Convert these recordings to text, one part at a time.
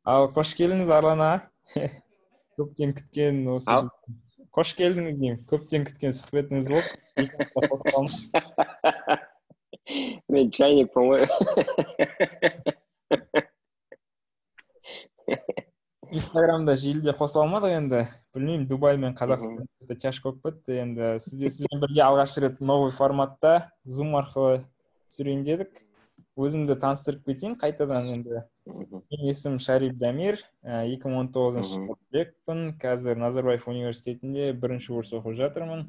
Ал қош келдіңіз Арлан аға. Көптен күткен осы Ал. қош келдіңіз деймін. Көптен күткен сұхбетіңіз болды. Екі апта қосқанмын. Мен чайникпін ғой. Инстаграмда желіде қоса алмадық енді. Білмеймін, Дубай мен Қазақстан тяжко болып кетті. Енді сізбен бірге алғаш рет новый форматта Zoom арқылы түсірейін дедік. Өзімді таныстырып кетейін қайтадан енді. Менің есімім Шарип Дамир, 2019 жылы түлекпін. Қазір Назарбаев университетінде бірінші курс оқып жатырмын.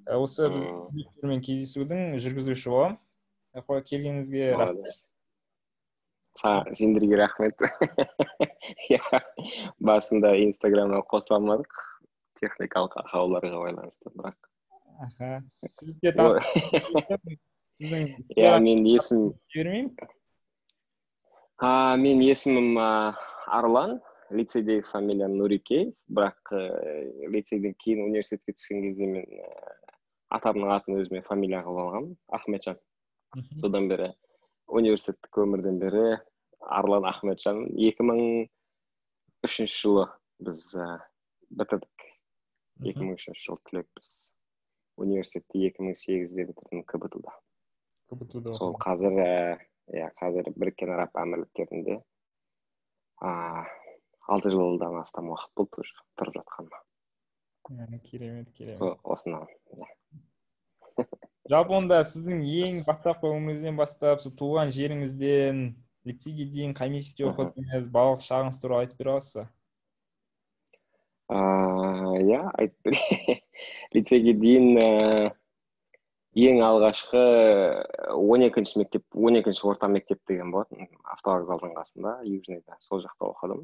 Осы біз студенттермен кездесудің жүргізуші боламын. Келгеніңізге рахмет. Сендерге рахмет. Басында Инстаграмға қосыла алмадық, техникалық ақауларға байланысты, бірақ. Сізге таныстырып сіздің мен есімім Арлан, лицейдегі фамилиям Нурикеев, бірақ лицейден кейін университетке түскен кезде мен атамның атын өзіме фамилия қылып алғам, Ахметжан. Содан бері университеттік өмірден бері Арлан Ахметжан. 2003 жылы біз бітірдік. 2003 жылы түлекпіз. Университетті 2008-де бітірдім КБТУ-да. Сол қазір Біріккен Араб Әмірліктерінде 6 жылдан астам уақыт болды тұрып жатқаныма. Керемет. Осынау. Жалпы онда сіздің ең бастапқы өміріңізден бастап, туған жеріңізден лицейге дейін қай мектепте оқыдыңыз, балалық шағыңыз туралы айтып бере аласыз ба? Айтып берейін. Лицейге дейін ең алғашқы 12-ші орта мектеп деген болатын, автовокзалдың қасында, Южныйда, сол жақта оқыдым.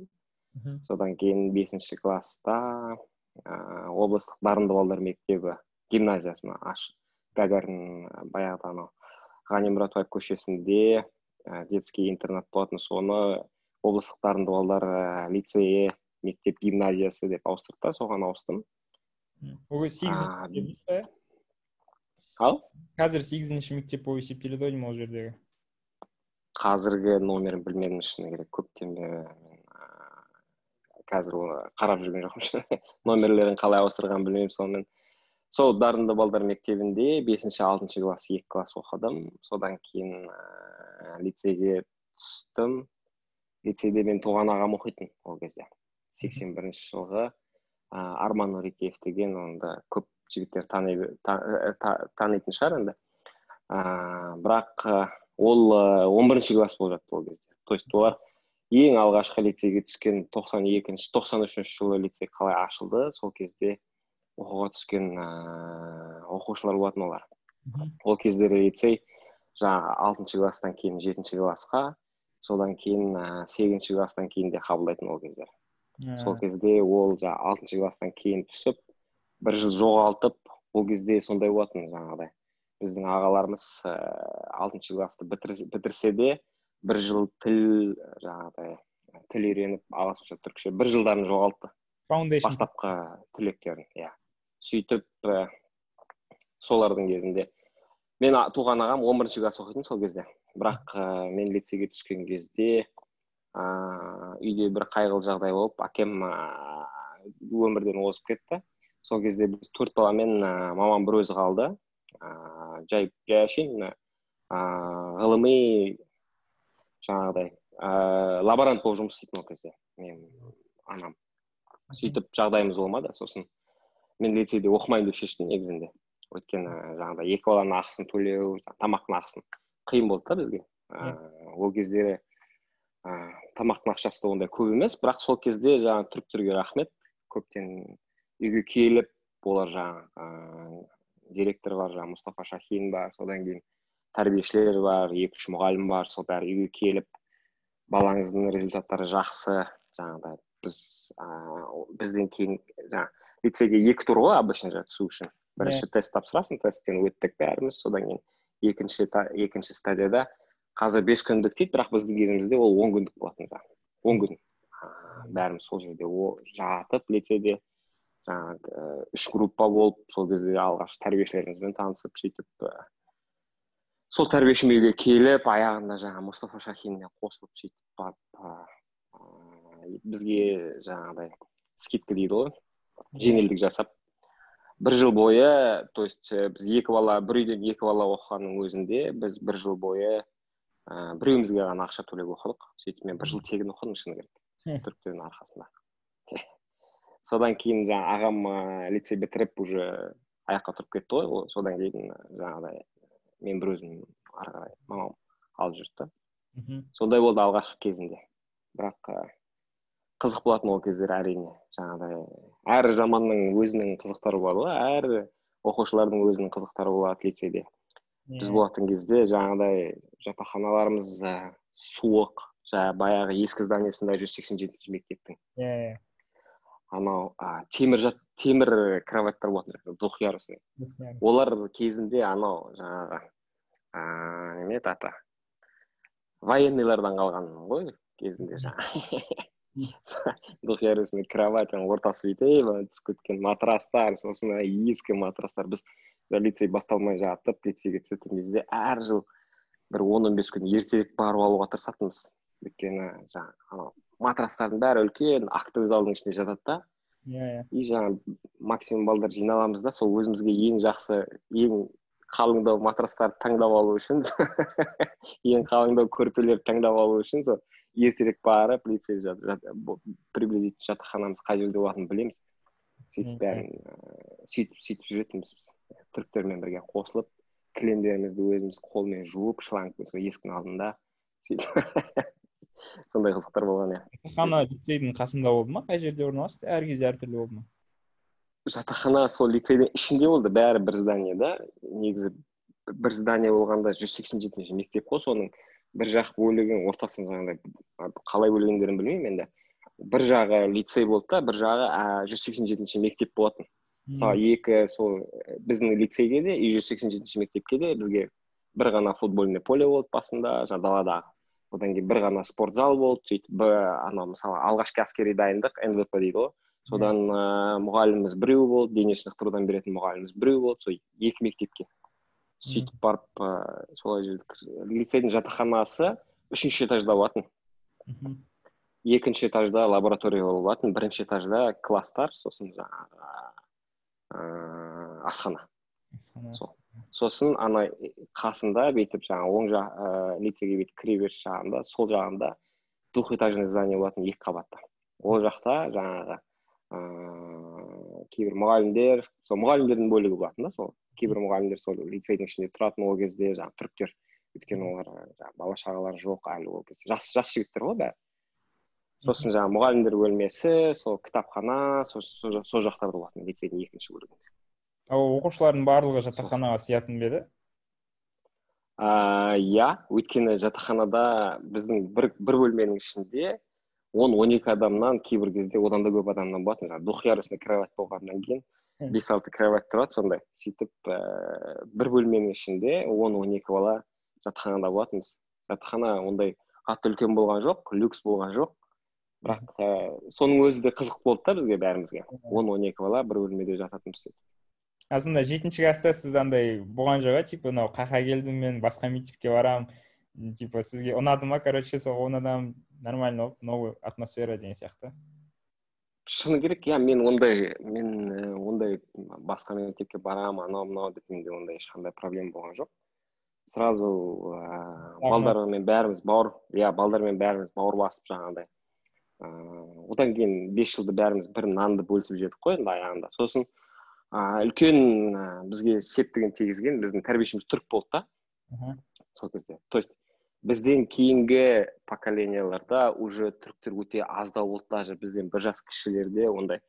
Содан кейін 5-ші класста облыстық дарынды балалар мектебі гимназиясына Гагарин баяғыда Ғани Мұратбаев көшесінде детский интернат болатын, соны облыстық дарынды балалар лицейі, мектеп гимназиясы деп ауыстырды, соған ауыстым. Ол 8-ші мектеп пе? Ал? Қазір 8-ші мектеп болып есептеледі ғой деймін ол жердегі. Қазіргі номерін білмедім, шыны керек, көптен бері қазір қарап жүрген жоқпын. Номерлерін қалай ауыстырған білмеймін, сонымен. Сол дарынды балалар мектебінде 5-6 класс, 2 класс оқыдым. Содан кейін лицейге түстім. Лицейде мен туған ағам оқитын ол кезде. 81-ші жылғы Арман Нурикеев деген, онда көп жігіттер танитын шығар енді. Бірақ ол 11-ші класс болып жатты ол кезде. То есть олар ең алғашқы лицейге түскен 93-ші жылы лицей қалай ашылды, сол кезде оқуға түскен оқушылар болатын олар. Ол кездері лицей 6-ші класстан кейін 7-ші классқа, содан кейін 8-ші класстан кейін де қабылдайтын ол кездер. Сол кезде ол 6-ші класстан кейін түсіп, бір жыл жоғалтып, ол кезде сондай болатын жаңағыдай. Біздің ағаларымыз 6-ші классты бітірсе де, бір жыл тіл үйреніп, ағылшынша, түркше, бір жылдарын жоғалтты. Бастапқы түлектерін, сөйтіп солардың кезінде. Мен туған ағам 11-ші класс оқитын сол кезде. Бірақ мен лицейге түскен кезде үйде бір қайғылы жағдай болып, әкем өмірден озып кетті. Сол кезде біз 4 баламен мамам бір өзі қалды. Жай әшейін ғылыми жаңағыдай лаборант болып жұмыс істейтін ол кезде. Мен анам. Сөйтіп жағдайымыз болмады, сосын мен лицейде оқымайын деп шештім негізінде. Өйткені жаңағыдай 2 баланың ақысын төлеу, тамақтың ақысын қиын болды да бізге. Ол кездері тамақтың ақшасы да ондай көп емес, бірақ сол кезде жаңағы түріктерге рахмет, көптен үйге келіп, олар жаңағы директор бар, жаңағы Мұстафа Шахин бар, содан кейін тәрбиешілер бар, 2-3 мұғалім бар, сол бәрі үйге келіп, балаңыздың результаттары жақсы, жаңағыдай бізден кейін лицейге 2 тур ғой обычно түсу үшін. Бірінші тест тапсырасың, тесттен өттік бәріміз, содан кейін екінші стадияда қазір 5 күндік дейді, бірақ біздің кезімізде ол 10 күндік болатын. 10 күн. Бәріміз сол жерде жатып, лицейде 3 группа болып, сол кезде алғаш тәрбиешілерімізбен танысып, сөйтіп сол тәрбиешім үйге келіп, аяғында жаңа Мұстафа Шахиніне қосылып сөйтіп бізге жаңағыдай скидка дейді ғой, жеңілдік жасап, бір жыл бойы, то есть біз бір үйден екі бала оқығанның өзінде біз бір жыл бойы біреуімізге ғана ақша төлеп оқыдық. Сөйтіп мен бір жыл тегін оқыдым, шыны керек, түріктердің арқасында. Содан кейін жаңа ағам лицей бітіріп уже аяққа тұрып кетті ғой, содан кейін жаңағыдай мен бір өзім ары қарай мамам алып жүрді. Сондай болды алғашқы кезінде. Бірақ қызық болатын ол кездер әрине. Жаңағыдай әр заманның өзінің қызықтары болады ғой, әр оқушылардың өзінің қызықтары болады лицейде. Біз болатын кезде жаңағыдай жатақханаларымыз суық, баяғы ескі зданиесінде 187 мектептің. Анау темір кроваттар болатын двухъярусный. Олар кезінде анау жаңағы неме аты военныйлардан қалған ғой кезінде жаңағы двухъярусный кроваттың ортасы бүйтіп түсіп кеткен матрастар, сосын ескі матрастар. Біз лицей басталмай жатып, лицейге түсетін кезде әр жыл бір 10-15 күн ертерек барып алуға тырысатынбыз. Өйткені жаңағы матрастардың бәрі үлкен, актовый залдың ішінде жатады да. И жаңағы максимум балдар жиналамыз да, сол өзімізге ең жақсы, ең қалыңдау матрастарды таңдап алу үшін, ең қалыңдау көрпелерді таңдап алу үшін ертерек барып, лицей приблизительно жатақханамыз қай жерде болатынын білеміз. Сөйтіп бәрін сөйтіп жүретінбіз біз. Түріктермен бірге қосылып, кілемдерімізді өзіміз қолмен жуып, шлангпен сол есіктің алдында. Сондай қызықтар болған, иә. Жатақхана лицейдің қасында болды ма? Қай жерде орналасты? Әр кезде әртүрлі болды ма? Жатақхана сол лицейдің ішінде болды, бәрі бір зданиеда. Негізі бір здание болғанда 187-ші мектеп қой, соның бір жақ бөлігін ортасын жаңағыдай қалай бөлгендерін білмеймін енді. Бір жағы лицей болды да, бір жағы 187-ші мектеп болатын. Мысалы сол біздің лицейге де и 187-ші мектепке де бізге бір ғана футбольный поле болды басында, даладағы. Одан кейін бір ғана спортзал болды, сөйтіп мысалы алғашқы әскери дайындық НВП дейді ғой. Содан мұғаліміміз біреу болды, дене шынықтырудан беретін мұғаліміміз біреу болды, сол екі мектепке. Сөйтіп барып солай жүрдік. Лицейдің жатақханасы 3-ші этажда болатын. 2-ші этажда лаборатория болатын, 1-ші этажда класстар, сосын асхана. Сосын қасында бейтіп оң лицейге бейтіп кіре беріс жағында, сол жағында двухэтажный здание болатын, 2 қабатты. Ол жақта жаңағы кейбір мұғалімдер, сол мұғалімдердің бөлігі болатын да, сол кейбір мұғалімдер сол лицейдің ішінде тұратын ол кезде түріктер, өйткені олар бала шағалары жоқ әлі ол кезде. Жас жігіттер ғой бәрі. Сосын мұғалімдер бөлмесі, сол кітапхана, сол жақтарда болатын лицейдің 2-ші бөлігінде. Оқушылардың барлығы жатақханаға сиятын беді? Иә, өйткені жатақханада біздің бір бөлменің ішінде 10-12 адамнан, кейбір кезде одан да көп адамнан болатын. Двухъярусный кровать болғаннан кейін 5-6 кровать тұрады, сондай. Сөйтіп бір бөлменің ішінде 10-12 бала жатақханада болатынбыз. Жатақхана ондай қатты үлкен болған жоқ, люкс болған жоқ. Бірақ соның өзі де қызық болды да бізге бәрімізге. 10-12 бала бір бөлмеде жататынбыз. Сонда 7-ші класста сіз андай болған жоға, типа, қақа келдім мен, басқа мектепке барам, типа, сізге ұнады ма, сол онадан нормально, новый атмосфера деген сияқты? Шыны керек, иә, мен ондай басқа мектепке барам, анау деп менде ондай ешқандай проблема болған жоқ. Сразу балдармен бәріміз бауыр басып жаңағыдай. Одан кейін 5 жылды бәріміз бір нанды бөлісіп жедік қой, енді аяғында. Сосын үлкен бізге септігін тигізген біздің тәрбиешіміз түрік болды да. Сол кезде. То есть бізден кейінгі поколенияларда уже түріктер өте аздау болды, даже бізден бір жас кішілерде ондай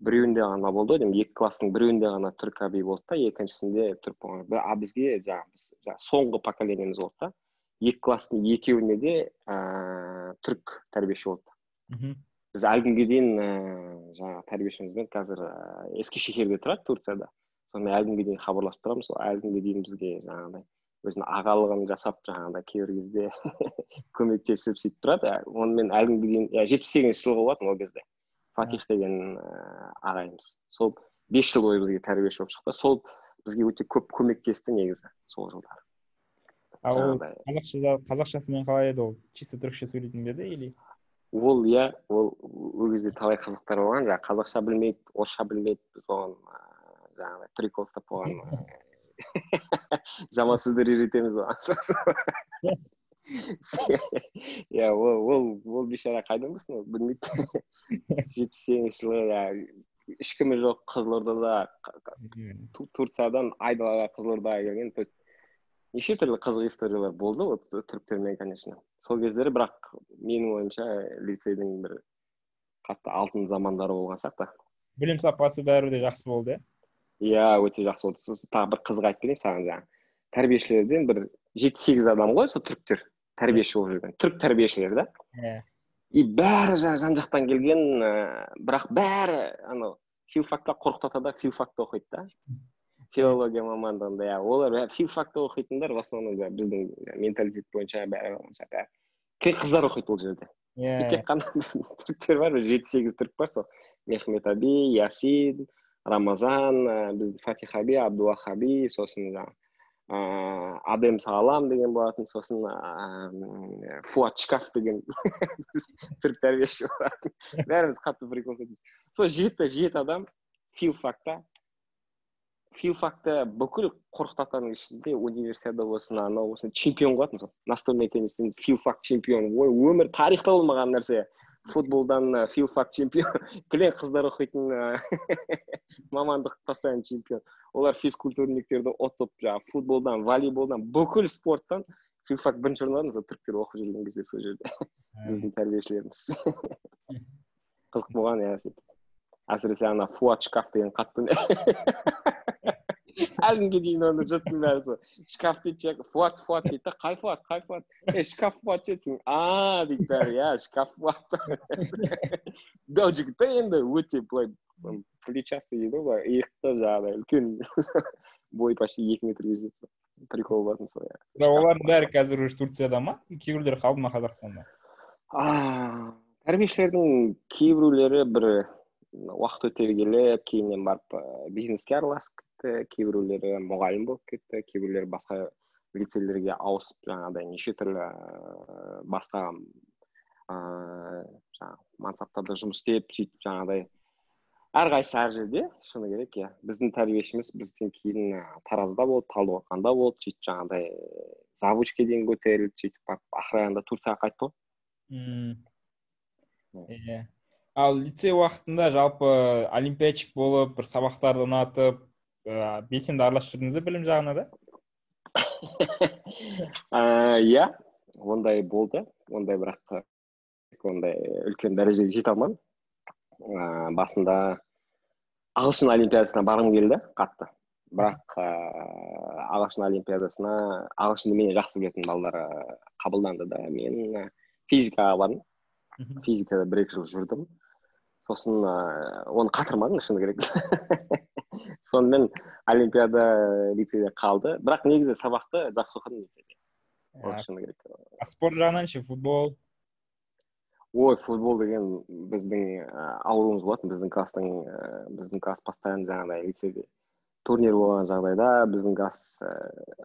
біреуінде ғана болды, 2 класстың біреуінде ғана түрік әби болды да, екіншісінде түрік болған. Бізге соңғы поколениямыз болды да. 2 класстың 2-еуіне де түрік тәрбиеші болды. Біз әлгінге дейін тәрбиешімізбен қазір Ескишехирде тұрады, Турцияда. Сонымен әлгінге дейін хабарласып тұрамыз. Әлгінге дейін бізге жаңағыдай өзінің ағалығын жасап, жаңағыдай кейбір кезде көмектесіп сөйтіп тұрады. Онымен әлгінге дейін 78-ші жылғы болатын ол кезде. Фатих деген ағайымыз. Сол 5 жыл бойы бізге тәрбиеші болып шықты. Сол бізге өте көп көмектесті негізі сол жылдар. Қазақшасымен қалай еді ол? Чисто түрікше сөйлейтін бе еді или? ол ол кезде талай қызықтар болған, жаңағы қазақша білмейді, орысша білмейді, біз оған жаңағыдай прикол ұстап қойған жаман сөздер үйретеміз оған. Иә, ол бейшара қайдан білсін, ол білмейді. 78 жылы ешкімі жоқ, Қызылордада, Турциядан айдалаға Қызылордаға келген. То есть неше түрлі қызық историялар болды, түріктермен, конечно. Сол кездері, бірақ менің ойымша лицейдің бір қатты алтын замандары болған сияқты. Білім сапасы бәрі де жақсы болды, иә? Иә, өте жақсы болды. Сосын тағы бір қызық айтып берейін саған, жаңағы тәрбиешілерден бір 7-8 адам ғой, сол түріктер тәрбиеші болып жүрген. Түрік тәрбиешілер да. И бәрі жан-жақтан келген, бірақ бәрі анау филфакта қорқытады, филфакта оқиды да. Филология мамандығында, иә, олар филфакта оқитындар, в основном біздің менталитет бойынша бәрі қыздар оқиды ол жерде. Тек қана түріктер бар, 7-8 түрік бар, сол Мехмет Аби, Ясин, Рамазан, біздің Фатихаби, Абдуахаби, сосын Адем Сағалам деген болатын, сосын Фуат Шкаф деген түрік тәрбиеші болатын. Бәріміз қатты прикол сөйтеміз. Сол 7 адам филфакта бүкіл қорқытатаның ішінде универсиада болсын, анау болсын, чемпион қылатын. Настольный теннистен филфак чемпион. Өмір тарихта болмаған нәрсе. Футболдан филфак чемпион. Кілең қыздар оқитын мамандық постоянно чемпион. Олар физкультурниктерді отып, футболдан, волейболдан, бүкіл спорттан филфак бірінші орын алады. Түріктер оқып жүрген кезде сол жерде. Біздің тәрбиешілеріміз. Қызық болған, иә, сөйтіп. Әсіресе ана Фуат Шкаф деген қатты. Әлгінге дейін оны жұрттың бәрі шкаф дейді, Фуат дейді, қай Фуат? Шкаф Фуат жетсің. Дейді бәрі, иә, шкаф Фуат. Дәу жігітті енді өте былай плечасты дейді ғой, иықты жағдай, үлкен бой почти 2 метрге жетті. Прикол болатын сол, иә. Олардың бәрі қазір уже Турцияда ма? Кейбіреулері қалды ма Қазақстанда? Тәрбиешілердің кейбіреулері бір уақыт өте келе кейіннен барып бизнеске араласып кетті, кейбіреулері мұғалім болып кетті, кейбіреулері басқа лицейлерге ауысып, жаңағыдай неше түрлі басқа мансаптарда жұмыс істеп, сөйтіп жаңағыдай әрқайсысы әр жерде, шыны керек, иә. Біздің тәрбиешіміз бізден кейін Таразда болды, Талдықорғанда болды, сөйтіп жаңағыдай завучке дейін көтеріліп, сөйтіп барып ақырында Турцияға қайтты ғой. Ал лицей уақытында жалпы олимпиадчик болып, бір сабақтарды ұнатып, белсенді араласып жүрдіңіз бе білім жағына да? Иә, ондай болды. Ондай бірақ ондай үлкен дәрежеге жете алмадым. Басында ағылшын олимпиадасына барғым келді қатты. Бірақ ағылшын олимпиадасына ағылшынды менен жақсы білетін балдар қабылданды да. Мен физикаға бардым. Физикада 1-2 жыл жүрдім. Сосын оны қатырмадым, шыны керек. Сонымен олимпиада лицейде қалды. Бірақ негізі сабақты жақсы оқыдым лицейде. Шыны керек. Спорт жағынан ше, футбол? Ой, футбол деген біздің ауруымыз болатын. Біздің класс постоянно жаңағыдай лицейде турнир болған жағдайда біздің класс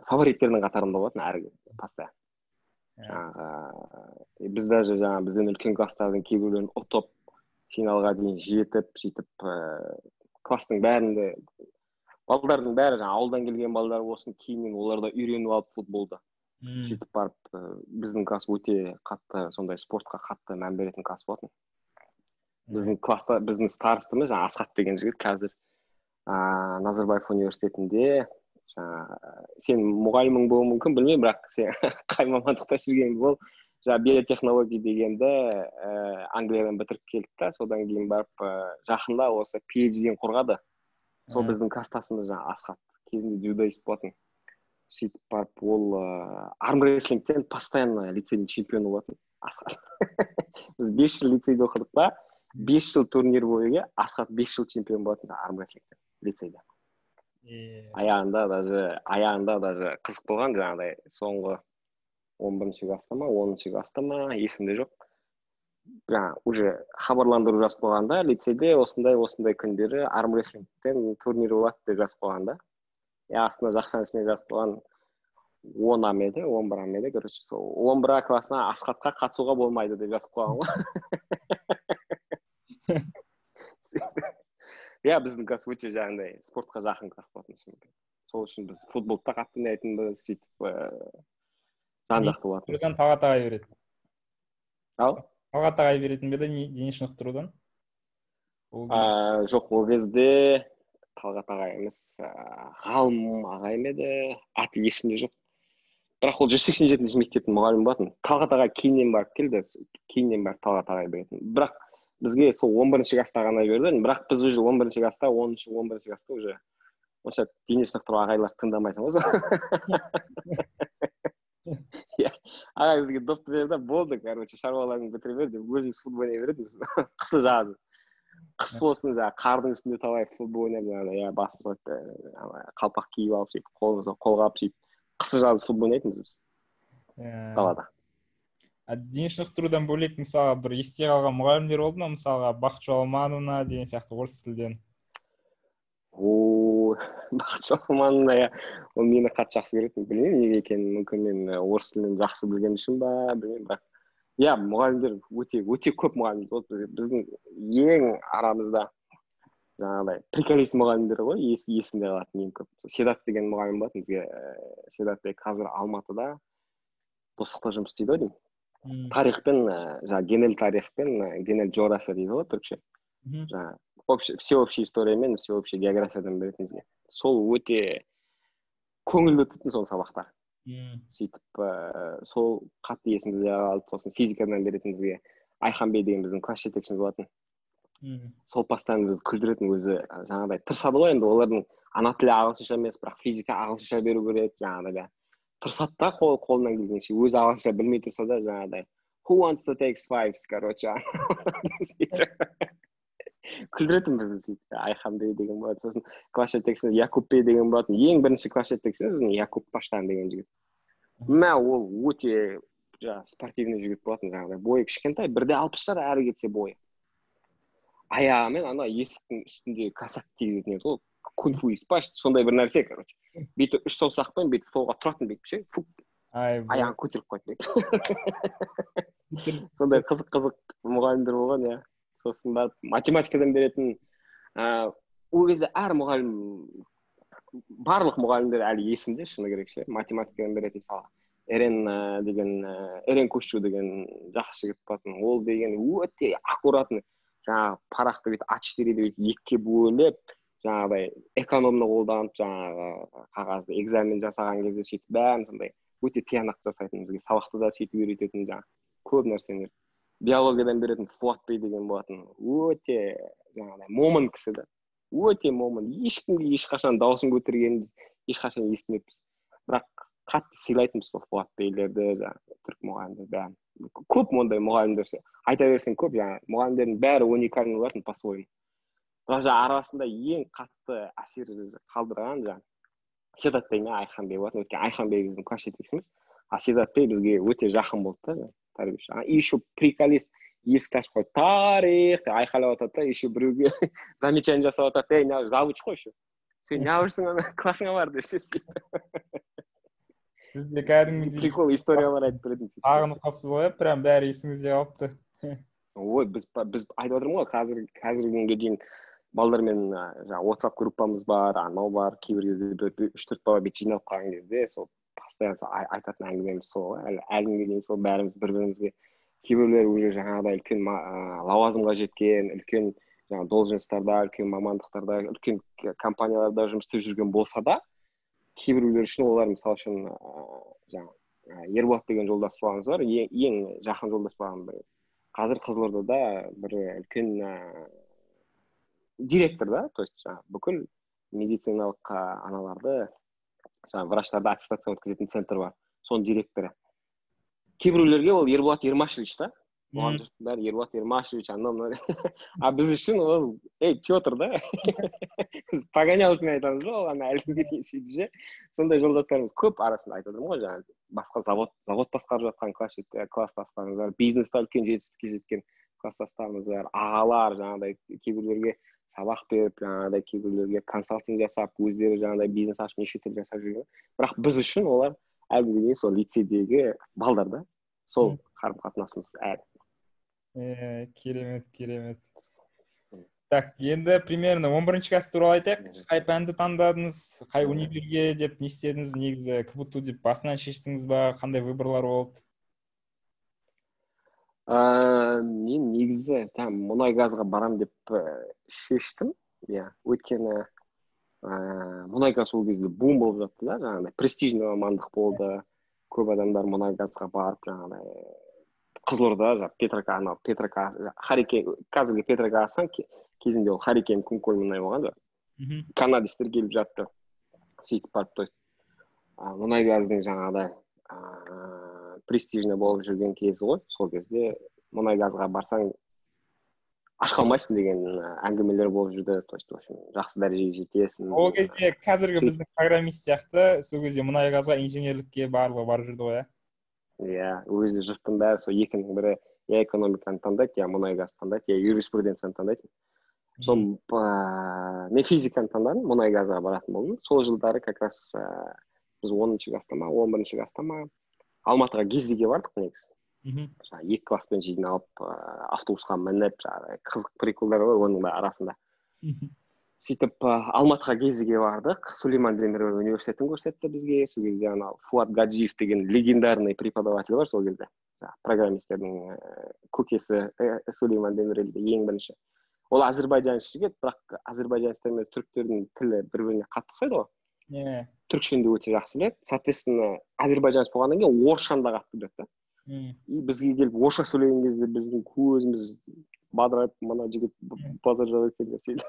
фавориттердің қатарында болатын әрі постоянно. Біз даже бізден үлкен класстардың кейбіреулерін ұтып, финалға дейін жетіп, сөйтіп класстың бәрінде, балдардың бәрі, ауылдан келген балдар болсын, кейіннен олар да үйреніп алып футболды. Сөйтіп барып, біздің класс өте қатты, сондай спортқа қатты мән беретін класс болатын. Біздің класста, біздің старостымыз, Асхат деген жігіт қазір Назарбаев университетінде, сен мұғалімің болуы мүмкін, білмеймін, бірақ сен қай мамандықта жүрген бол, биотехнология дегенді Англиядан бітіріп келді да, содан кейін барып жақында осы PhD-ден қорғады. Сол біздің класстасымыз Асхат, кезінде дзюдоист болатын. Сөйтіп барып ол армрестлингтен постоянно лицейдің чемпионы болатын Асхат. Біз 5 жыл лицейде оқыдық па, 5 жыл турнир бойы Асхат 5 жыл чемпион болатын армрестлингтен лицейде. Аяғында даже қызық болған, жаңағыдай соңғы 11-ші класста ма, 10-ші класста ма, есімде жоқ. Уже хабарландыру жазып қойғанда, лицейде осындай күндері армрестлингтен турнир болады деп жазып қойғанда. Астына жақшаның ішіне жазып қойған 10-а ма еді, 11-а ма еді, короче, сол 11-а классына Асхатқа қатысуға болмайды деп жазып қойған ғой. иә біздің класс өте жаңағыдай спортқа жақын класс болатын шыны. Сол үшін біз футболды да қатты ойнайтынбыз, сөйтіп жан жақты болатынбыз. Талғат ағай береді. Ал? Талғат ағай беретін бе еді дене шынықтырудан? Жоқ, ол кезде Талғат ағай емес, ғалым ағай ма еді, аты есімде жоқ. Бірақ ол 187-ші мектептің мұғалімі болатын. Талғат ағай кейіннен барып келді, кейіннен барып Талғат ағай беретін. Бірақ бізге сол 11-ші класста ғана берді, бірақ біз уже 11-ші класста, 10-ші, 11-ші класста уже онша дене шынықтыру ағайлар тыңдамайтын ғой. Ағай бізге допты берді, болды, короче, шаруаларыңды бітіре бер деп, өзіміз футбол ойнай беретінбіз. Қысы жазы. Қыс болсын, қардың үстінде талай футбол ойнап, басымызға қалпақ киіп алып, сөйтіп қолымызға қолғап сөйтіп қысы жазы футбол ойнайтынбыз біз. Далада. Дене шынықтырудан бөлек, мысалға, бір есте қалған мұғалімдер болды ма? Мысалға, Бақытжол Алмановна деген сияқты орыс тілден. Бақытжол Алмановна, ол мені қатты жақсы көретін. Білмеймін неге екенін, мүмкін мен орыс тілін жақсы білген үшін ба, білмеймін, бірақ иә, мұғалімдер өте көп мұғалімдер болды. Біздің ең арамызда жаңағыдай приколист мұғалімдер ғой, есінде қалатын ең көп. Седат деген мұғалім болатын бізге. Седат қазір Алматыда достықта жұмыс істейді ғой деймін. Тарихпен, генел тарихпен, генел география дейді ғой түркше. Всеобщая историямен, всеобщая географиядан беретін бізге. Сол өте көңілді өтетін сол сабақтар. Сөйтіп, сол қатты есімізде қалды. Сосын физикадан беретін бізге Айханбей деген біздің класс жетекшіміз болатын. Сол постоянно біз күлдіретін, өзі жаңағыдай тырысады ғой, енді олардың ана тілі ағылшынша емес, бірақ физика ағылшынша беру керек, жаңағыдай тырысады да қолынан келгенше, өзі ағылшынша білмей тұрса да жаңағыдай who wants to take fives, короче. Күлдіретін бізді сөйтіп, Айханбей деген болады. Сосын класс жетекшісі Якупбей деген болатын. Ең бірінші класс жетекшісі Якуп Паштан деген жігіт. Ол өте спортивный жігіт болатын, жаңағыдай бойы кішкентай, 1.60 әрі кетсе бойы. Аяғымен ана есіктің үстінде косяк тигізетін еді ғой, кунг-фу испаш, сондай бір нәрсе, короче. Беті 3 саусақпен беті столға тұратын бейт, ше, фук, аяғын көтеріп қойды бейт. Сондай қызық мұғалімдер болған, иә. Сосын барып математикадан беретін, ол кезде әр мұғалім, барлық мұғалімдер әлі есінде, шыны керек ше, математикадан беретін мысалы. Эрен Кушчу деген жақсы жігіт болатын. Ол деген өте аккуратный, жаңағы парақты бет А4-ді бет екіге бөліп, жаңағыдай экономны қолданып, жаңағы қағазды экзамен жасаған кезде сөйтіп бәрін сондай өте тиянақты жасайтын, бізге сабақты да сөйтіп үйрететін, жаңағы көп нәрселер. Биологиядан беретін Фуатбей деген болатын. Өте жаңағыдай момын кісі да. Өте момын. Ешкімге ешқашан дауысын көтергеніміз ешқашан естімеппіз. Бірақ қатты сыйлайтынбыз сол Фуатбейлерді, жаңағы түрік мұғалімдер бәрін. Көп ондай мұғалімдер, айта берсең көп, жаңағы мұғалімдердің бәрі уникальный болатын по-своему. Бірақ арасында ең қатты әсер қалдырған жаңағы Седатбей мен Айханбей болатын. Өйткені Айханбей біздің класс жетекшіміз, а Седатбей бізге өте жақын болды да, тәрбиеші. И еще приколист, есікті ашып қойды, тарих деп айқайлап атады да, еще біреуге замечание жасап атады, не завуч қой еще. Сен не жүрсің, ана классыңа бар деп ше. Сізде кәдімгідей прикол историялар айтып беретін. Сағынып қалыпсыз ғой, прям бәрі есіңізде қалыпты. Ой, біз айтып отырмын ғой, қазіргі күнге дейін балдармен WhatsApp группамыз бар, анау бар, кейбір кезде 3-4 бала бет жиналып қалған кезде, сол постоянно айтатын әңгімеміз сол, әлі күнге дейін сол бәріміз бір-бірімізге, кейбіреулер уже жаңағыдай үлкен лауазымға жеткен, үлкен должностьтарда, үлкен мамандықтарда, үлкен компанияларда жұмыс істеп жүрген болса да, кейбіреулер үшін олар мысалы үшін Ерболат деген жолдас болғанымыз бар, ең жақын жолдас болған бір. Қазір Қызылордада бір үлкен директор да, то есть бүкіл медициналық аналарды, врачтарды аттестация өткізетін центр бар, соның директоры. Кейбіреулерге ол Ерболат Ермашевич да, оған жұрттың бәрі Ерболат Ермашевич, а біз үшін ол, Петр да, погонялканы айтамыз ба, оған әлі күнге дейін сөйтіп же. Сондай жолдастарымыз көп арасында айтып отырмын ғой, жаңағы басқа завод басқарып жатқан класстастарымыз бар, бизнеста үлкен жетістікке жеткен класстастарымыз бар, ағалар, жаңағыдай кейбіреулерге сабақ беріп, жаңағыдай кейбіреулерге консалтинг жасап, өздері жаңағыдай бизнес ашып, неше түрлі жасап жүрген. Бірақ біз үшін олар әлі күнге дейін сол лицейдегі балдар да, сол қарым-қатынасымыз әлі. Керемет. Так, енді примерно 11 класс туралы айтайық. Қай пәнді таңдадыңыз, қай универге деп не істедіңіз, негізі КБТУ деп басынан шештіңіз ба, қандай выборлар болды? Мен негізі мұнай газға барам деп шештім. Иә, өйткені мұнай газ ол кезде бум болып жатты да, жаңағыдай престижный мамандық болды. Көп адамдар мұнай газға барып, жаңағыдай Қызылорда, Петрока, Харикен, қазіргі Петрока алсаң, кезінде ол Харикен Кунколь мұнай болған да. Канадистер келіп жатты. Сөйтіп барып, то есть мұнай газдың жаңағыдай престижный болып жүрген кезі ғой. Сол кезде мұнай газға барсаң аш қалмайсың деген әңгімелер болып жүрді. То есть, в общем, жақсы дәрежеге жетесің. Ол кезде қазіргі біздің программист сияқты, сол кезде мұнай газға инженерлікке барлығы барып жүрді ғой, иә, өзі жұрттың бәрі сол екінің бірі я экономиканы таңдайды, я мұнай газ таңдайды, я юриспруденцияны таңдайды. Сол мен физиканы таңдадым, мұнай газға баратын болдым. Сол жылдары как раз біз 10-шы класста ма, 11-ші класста ма Алматыға кездеге бардық негізі. 2 класспен жиналып, автобусқа мініп, қызық приколдар бар оның арасында. Сөйтіп Алматыға кездеге бардық. Сулейман Демирел университетін көрсетті бізге. Сол кезде Фуат Гаджиев деген легендарный преподаватель бар сол кезде. Программистердің көкесі Сулейман Демирелде ең бірінші. Ол Азербайджаншы жігіт, бірақ азербайджанецтер мен түріктердің тілі бір-біріне қатты ұқсайды ғой. Түркшені де өте жақсы біледі. Соответственно, азербайджанец болғаннан кейін орысшаны да қатты біледі. И бізге келіп орысша сөйлеген кезде біздің көзіміз бадырайып, мына жігіт базар жақ екен деп сөйтіп.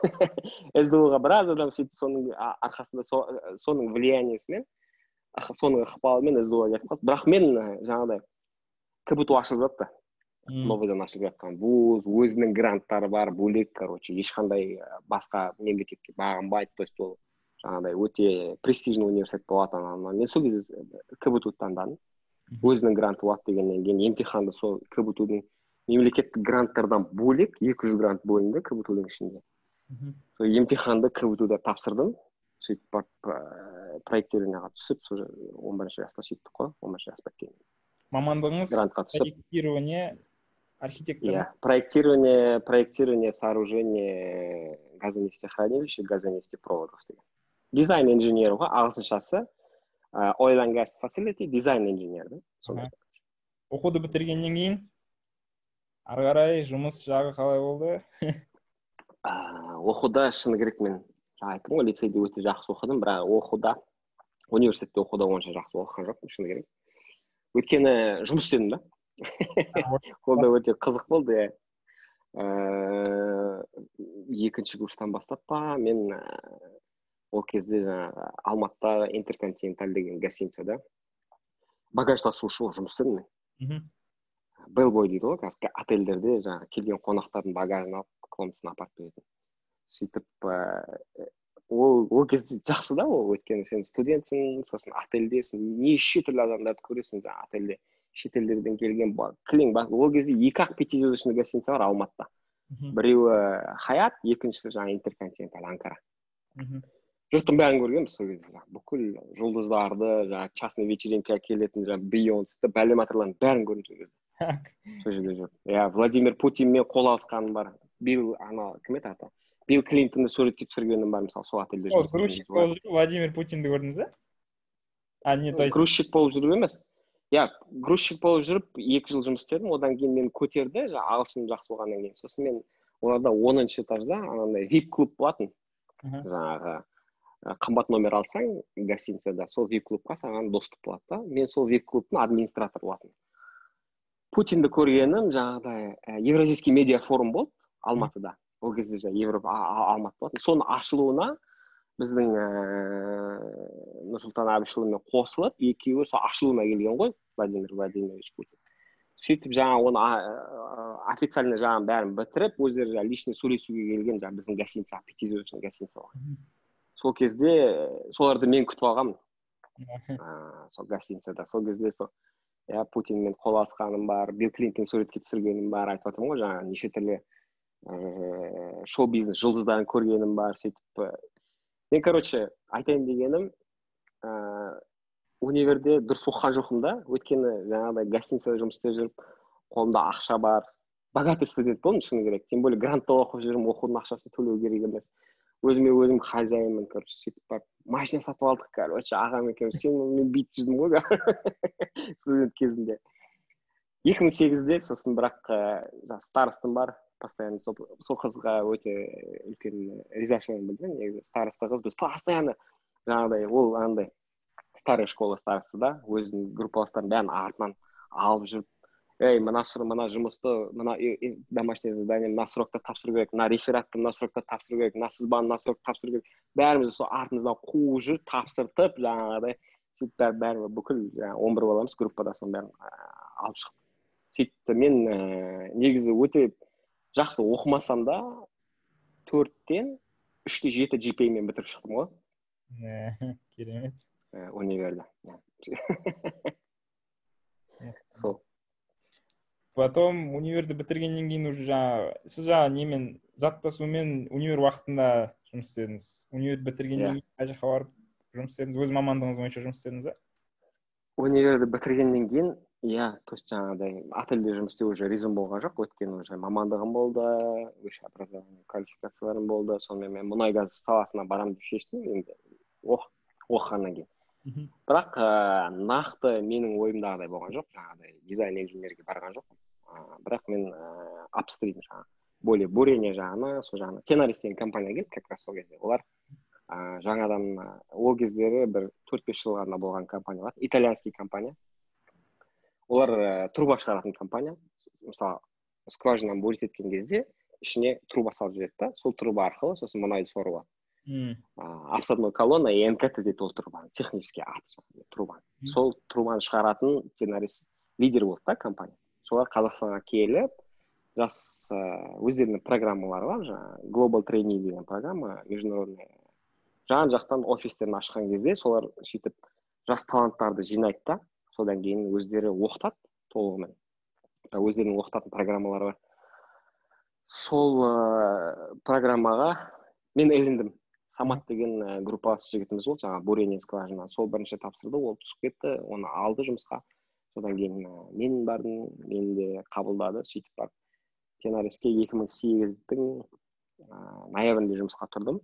СДО-ға біраз адам сөйтіп соның арқасында соның влияниесімен, соның ықпалымен СДО-ға кетіп қалды. Бірақ мен жаңағыдай КБТУ ашылып жатты. Новыйдан ашылып жатқан вуз, өзінің гранттары бар, бөлек, короче, ешқандай басқа мемлекетке бағынбайды. То есть ол жаңағыдай өте престижный университет болатын. Мен сол кезде КБТУ таңдадым. Өзінің гранты болады дегеннен кейін емтиханды сол КБТУ-дың мемлекеттік гранттардан бөлек 200 грант бөлінді КБТУ-дың ішінде. Сол емтиханды КБТУ-да тапсырдым. Сөйтіп барып проектированияға түсіп, 11-ші жаста сөйттік қой, 11-ші жас біткен. Мамандығыңыз проектирование архитектор. Проектирование сооружения газонефтехранилища, газонефтепроводов деген. Дизайн инженері ғой, ағылшыншасы oil and gas facility design engineer. Оқуды бітіргеннен кейін ары қарай жұмыс жағы қалай болды? Оқуда шыны керек мен айттым ғой, лицейде өте жақсы оқыдым, бірақ оқуда университетте оқуда онша жақсы оқыған жоқпын, шыны керек. Өйткені жұмыс істедім да. Ол да өте қызық болды. Екінші курстан бастап па мен ол кезде Алматыда Интерконтиненталь деген гостиницада багаж тасушы жұмыс істедім мен. Бэлбой дейді ғой, қазір отельдерде келген қонақтардың багажын алып, комнатасына апарып беретін. Сөйтіп ол кезде жақсы да ол, өйткені сен студентсің, сосын отельдесің, неше түрлі адамдарды көресің, отельде шетелдерден келген кілең. Ол кезде 2-ақ 5-звездочный гостиница бар Алматыда. Біреуі Хаят, екіншісі Интерконтиненталь Анкара. Жұрттың бәрін көргенбіз сол кезде. Бүкіл жұлдыздарды, частный вечеринка келетін, Бейонсты, бәлематырлардың бәрін көрдім сол кезде. Сол жерде жүріп. Владимир Путинмен қол алысқаным бар. Билл аты? Билл Клинтонды суретке түсіргенім бар, мысалы, сол отельде жүріп. Грузчик болып жүріп, Владимир Путинді көрдіңіз бе? Грузчик болып жүріп емес. Грузчик болып жүріп 2 жыл жұмыс істедім. Одан кейін мені көтерді, ағылшыным жақсы болғаннан кейін. Сосын мен оларда 10-шы этажда анандай VIP-клуб болатын. Жаңағы қымбат номер алсаң гостиницада, сол VIP-клубқа саған доступ болады да. Мен сол VIP-клубтың администратор болатын. Путинді көргенім жаңағыдай Евразийский медиа форум болды Алматыда. Ол кезде Европа Алматы болатын. Соның ашылуына біздің Нұрсұлтан Әбішұлымен қосылып, екеуі сол ашылуына келген ғой, Владимир Владимирович Путин. Сөйтіп оны официально бәрін бітіріп, өздері личный сөйлесуге келген біздің гостиница, 5-звездочный гостиница болған. Сол кезде соларды мен күтіп алғанмын. Сол гостиницада. Сол кезде Путинмен қол алысқаным бар, Билл Клинтон суретке түсіргенім бар, айтып отырмын ғой, неше түрлі шоу-бизнес жұлдыздарын көргенім бар, сөйтіп. Мен, айтайын дегенім, универде дұрыс оқыған жоқпын да, өйткені жаңағыдай гостиницада жұмыс істеп жүріп, қолымда ақша бар, богатый студент болдым, шыны керек. Тем более грантта оқып жүрмін, оқудың ақшасын төлеу керек емес. Өзіме өзім хозяинмын, короче, сөйтіп барып машина сатып алдық, короче, ағам екеуміз. Мен бүйтіп жүрдім ғой студент кезінде. 2008-де сосын бірақ старостым бар, постоянно сол қызға өте үлкен ризашылығымды білдіремін. Негізі староста қыз, біз постоянно жаңағыдай ол андай старая школа старосты да, өзінің группаластарын бәрін артынан алып жүріп, ей, мына жұмысты, мына домашнее задание, мына срокта тапсыру керек, мына рефератты мына срокта тапсыру керек, мына сызбаны мына срокта тапсыру керек. Бәрімізді сол артымыздан қуып жүріп, тапсыртып, жаңағыдай сөйтіп бәрі бүкіл 11 баламыз группада соның бәрін алып шықтық. Сөйтті мен негізі өте жақсы оқымасам да 4-тен 3-те 7 GPA-мен бітіріп шықтым ғой. Керемет. Универді. Сол. Потом универді бітіргеннен кейін уже сіз немен заттасумен универ уақытында жұмыс істедіңіз. Универ бітіргеннен кейін қай жаққа барып жұмыс істедіңіз? Өз мамандығыңыз бойынша жұмыс істедіңіз ба? Универді бітіргеннен кейін, то есть жаңағыдай ательде жұмыс істеу уже резон болған жоқ, өйткені уже мамандығым болды, высшее образование, квалификацияларым болды. Сонымен мен мұнай газ саласына барамын деп шештім енді оқығаннан кейін. Бірақ нақты менің ойымдағыдай болған жоқ, жаңағыдай дизайн инженерге барған жоқ. Бірақ мен апстрим более бурение жағына, сол жағына Tenaris деген компания келді, как раз сол кезде. Олар жаңадан ол кездері бір 4-5 жыл ғана болған компаниялар, итальянский компания. Олар труба шығаратын компания. Мысалы, скважинаны бурить еткен кезде ішіне труба салып жібереді да, сол труба арқылы сосын мұнайды сорып алады. Обсадной колонна и НКТ дейді ол трубаны, технический аты трубаны. Сол трубаны шығаратын Tenaris лидер болды да компания. Солар Қазақстанға келіп, жас өздерінің программалары бар, Global Trainee деген программа, международная. Жан-жақтан офистерін ашқан кезде солар сөйтіп жас таланттарды жинайды да, содан кейін өздері оқытады толығымен. Өздерінің оқытатын программалары бар. Сол программаға мен іліндім. Самат деген группалас жігітіміз болды, жаңа бурение скважина. Сол бірінші тапсырды, ол түсіп кетті, оны алды жұмысқа. Содан кейін мен бардым, мені де қабылдады, сөйтіп барып. Тенариске 2008-дің ноябрінде жұмысқа тұрдым.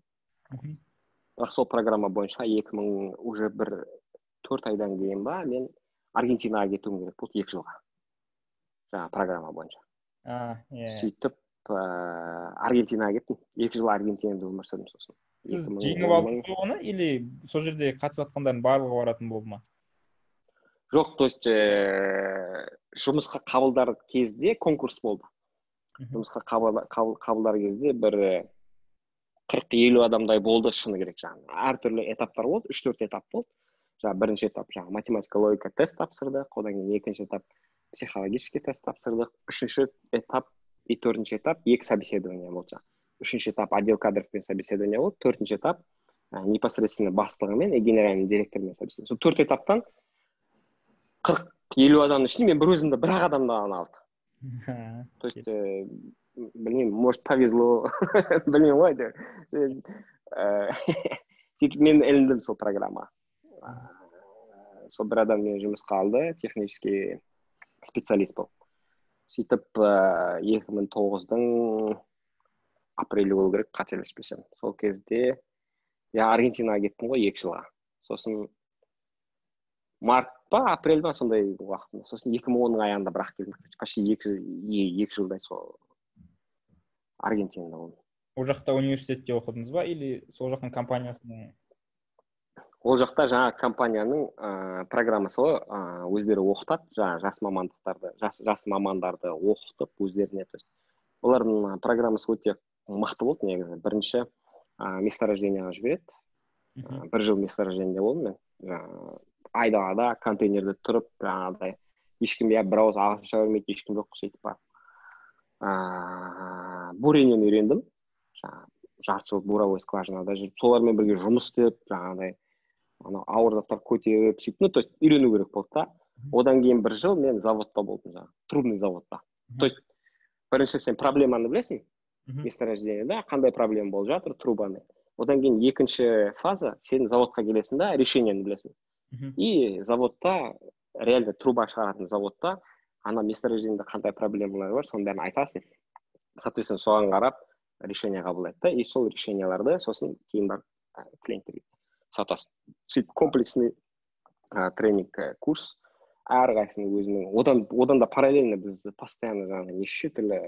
Бірақ сол программа бойынша 2000 уже бір 4 айдан кейін ба, мен Аргентинаға кетуім керек болды 2 жылға. Жаңа программа бойынша. Сөйтіп Аргентинаға кеттім. 2 жыл Аргентинада өмір сүрдім сосын. Сіз жеңіп алдыңыз ба оны, или сол жерде қатысып жатқандардың барлығы баратын болды ма? Жоқ, то есть жұмысқа қабылдар кезде конкурс болды. Жұмысқа қабылдар кезде бір 40-50 адамдай болды, шыны керек жаңа. Әртүрлі этаптар болды, 3-4 этап болды. Жаңа бірінші этап жаңа математика, логика тест тапсырдық, одан кейін екінші этап психологический тест тапсырдық, үшінші этап и төртінші этап 2 собеседование болды. Үшінші этап отдел кадровпен собеседование болды, төртінші этап непосредственно бастығымен и генеральный директормен собеседование. Сол 4 этаптан 40-50 адамның ішінде мен бір өзімді бір-ақ адамды алды. То есть, білмеймін, может повезло, білмеймін ғой. Сөйтіп мен іліндім сол программа. Сол бір адам мен жұмысқа алды, технический специалист болып. Сөйтіп 2009-дың апрелі болу керек, қателеспесем. Сол кезде Аргентинаға кеттім ғой 2 жылға. Сосын март па, апрель ба сондай уақытында. Сосын 2010-ның аяғында бірақ келдім. Почти 2 жылдай сол Аргентинада болдым. Ол жақта университетте оқыдыңыз ба, или сол жақтың компаниясының? Ол жақта жаңа компанияның программасы өздері оқытады, жаңа жас мамандарды оқытып өздеріне. Олардың программасы өте мықты болды негізі. Бірінші месторождениеға жібереді. 1 жыл месторождениеде болдым мен. Айдалада контейнерде тұрып, жаңағыдай ешкім бір ауыз ағылшынша білмейді, ешкім жоқ, сөйтіп бар. Бурениені үйрендім. Жарты жыл буровой скважинада жүріп, солармен бірге жұмыс істеп, жаңағыдай ауыр заттар көтеріп, сөйтіп, то есть үйрену керек болды да. Одан кейін 1 жыл мен заводта болдым, трубный заводта. То есть бірінші сен проблеманы білесің, месторождениеде қандай проблема болып жатыр трубаны. Одан кейін екінші фаза, сен заводқа келесің да, решениені білесің. И заводта, реально труба шығаратын заводта ана месторождениеде қандай проблемалар бар, соның бәрін айтасың. Соответственно, соған қарап решение қабылдайды да, и сол решенияларды сосын кейін барып клиенттерге сатасың. Сөйтіп комплексный тренинг курс, әрқайсының өзінің, одан да параллельно біз постоянно жаңағы неше түрлі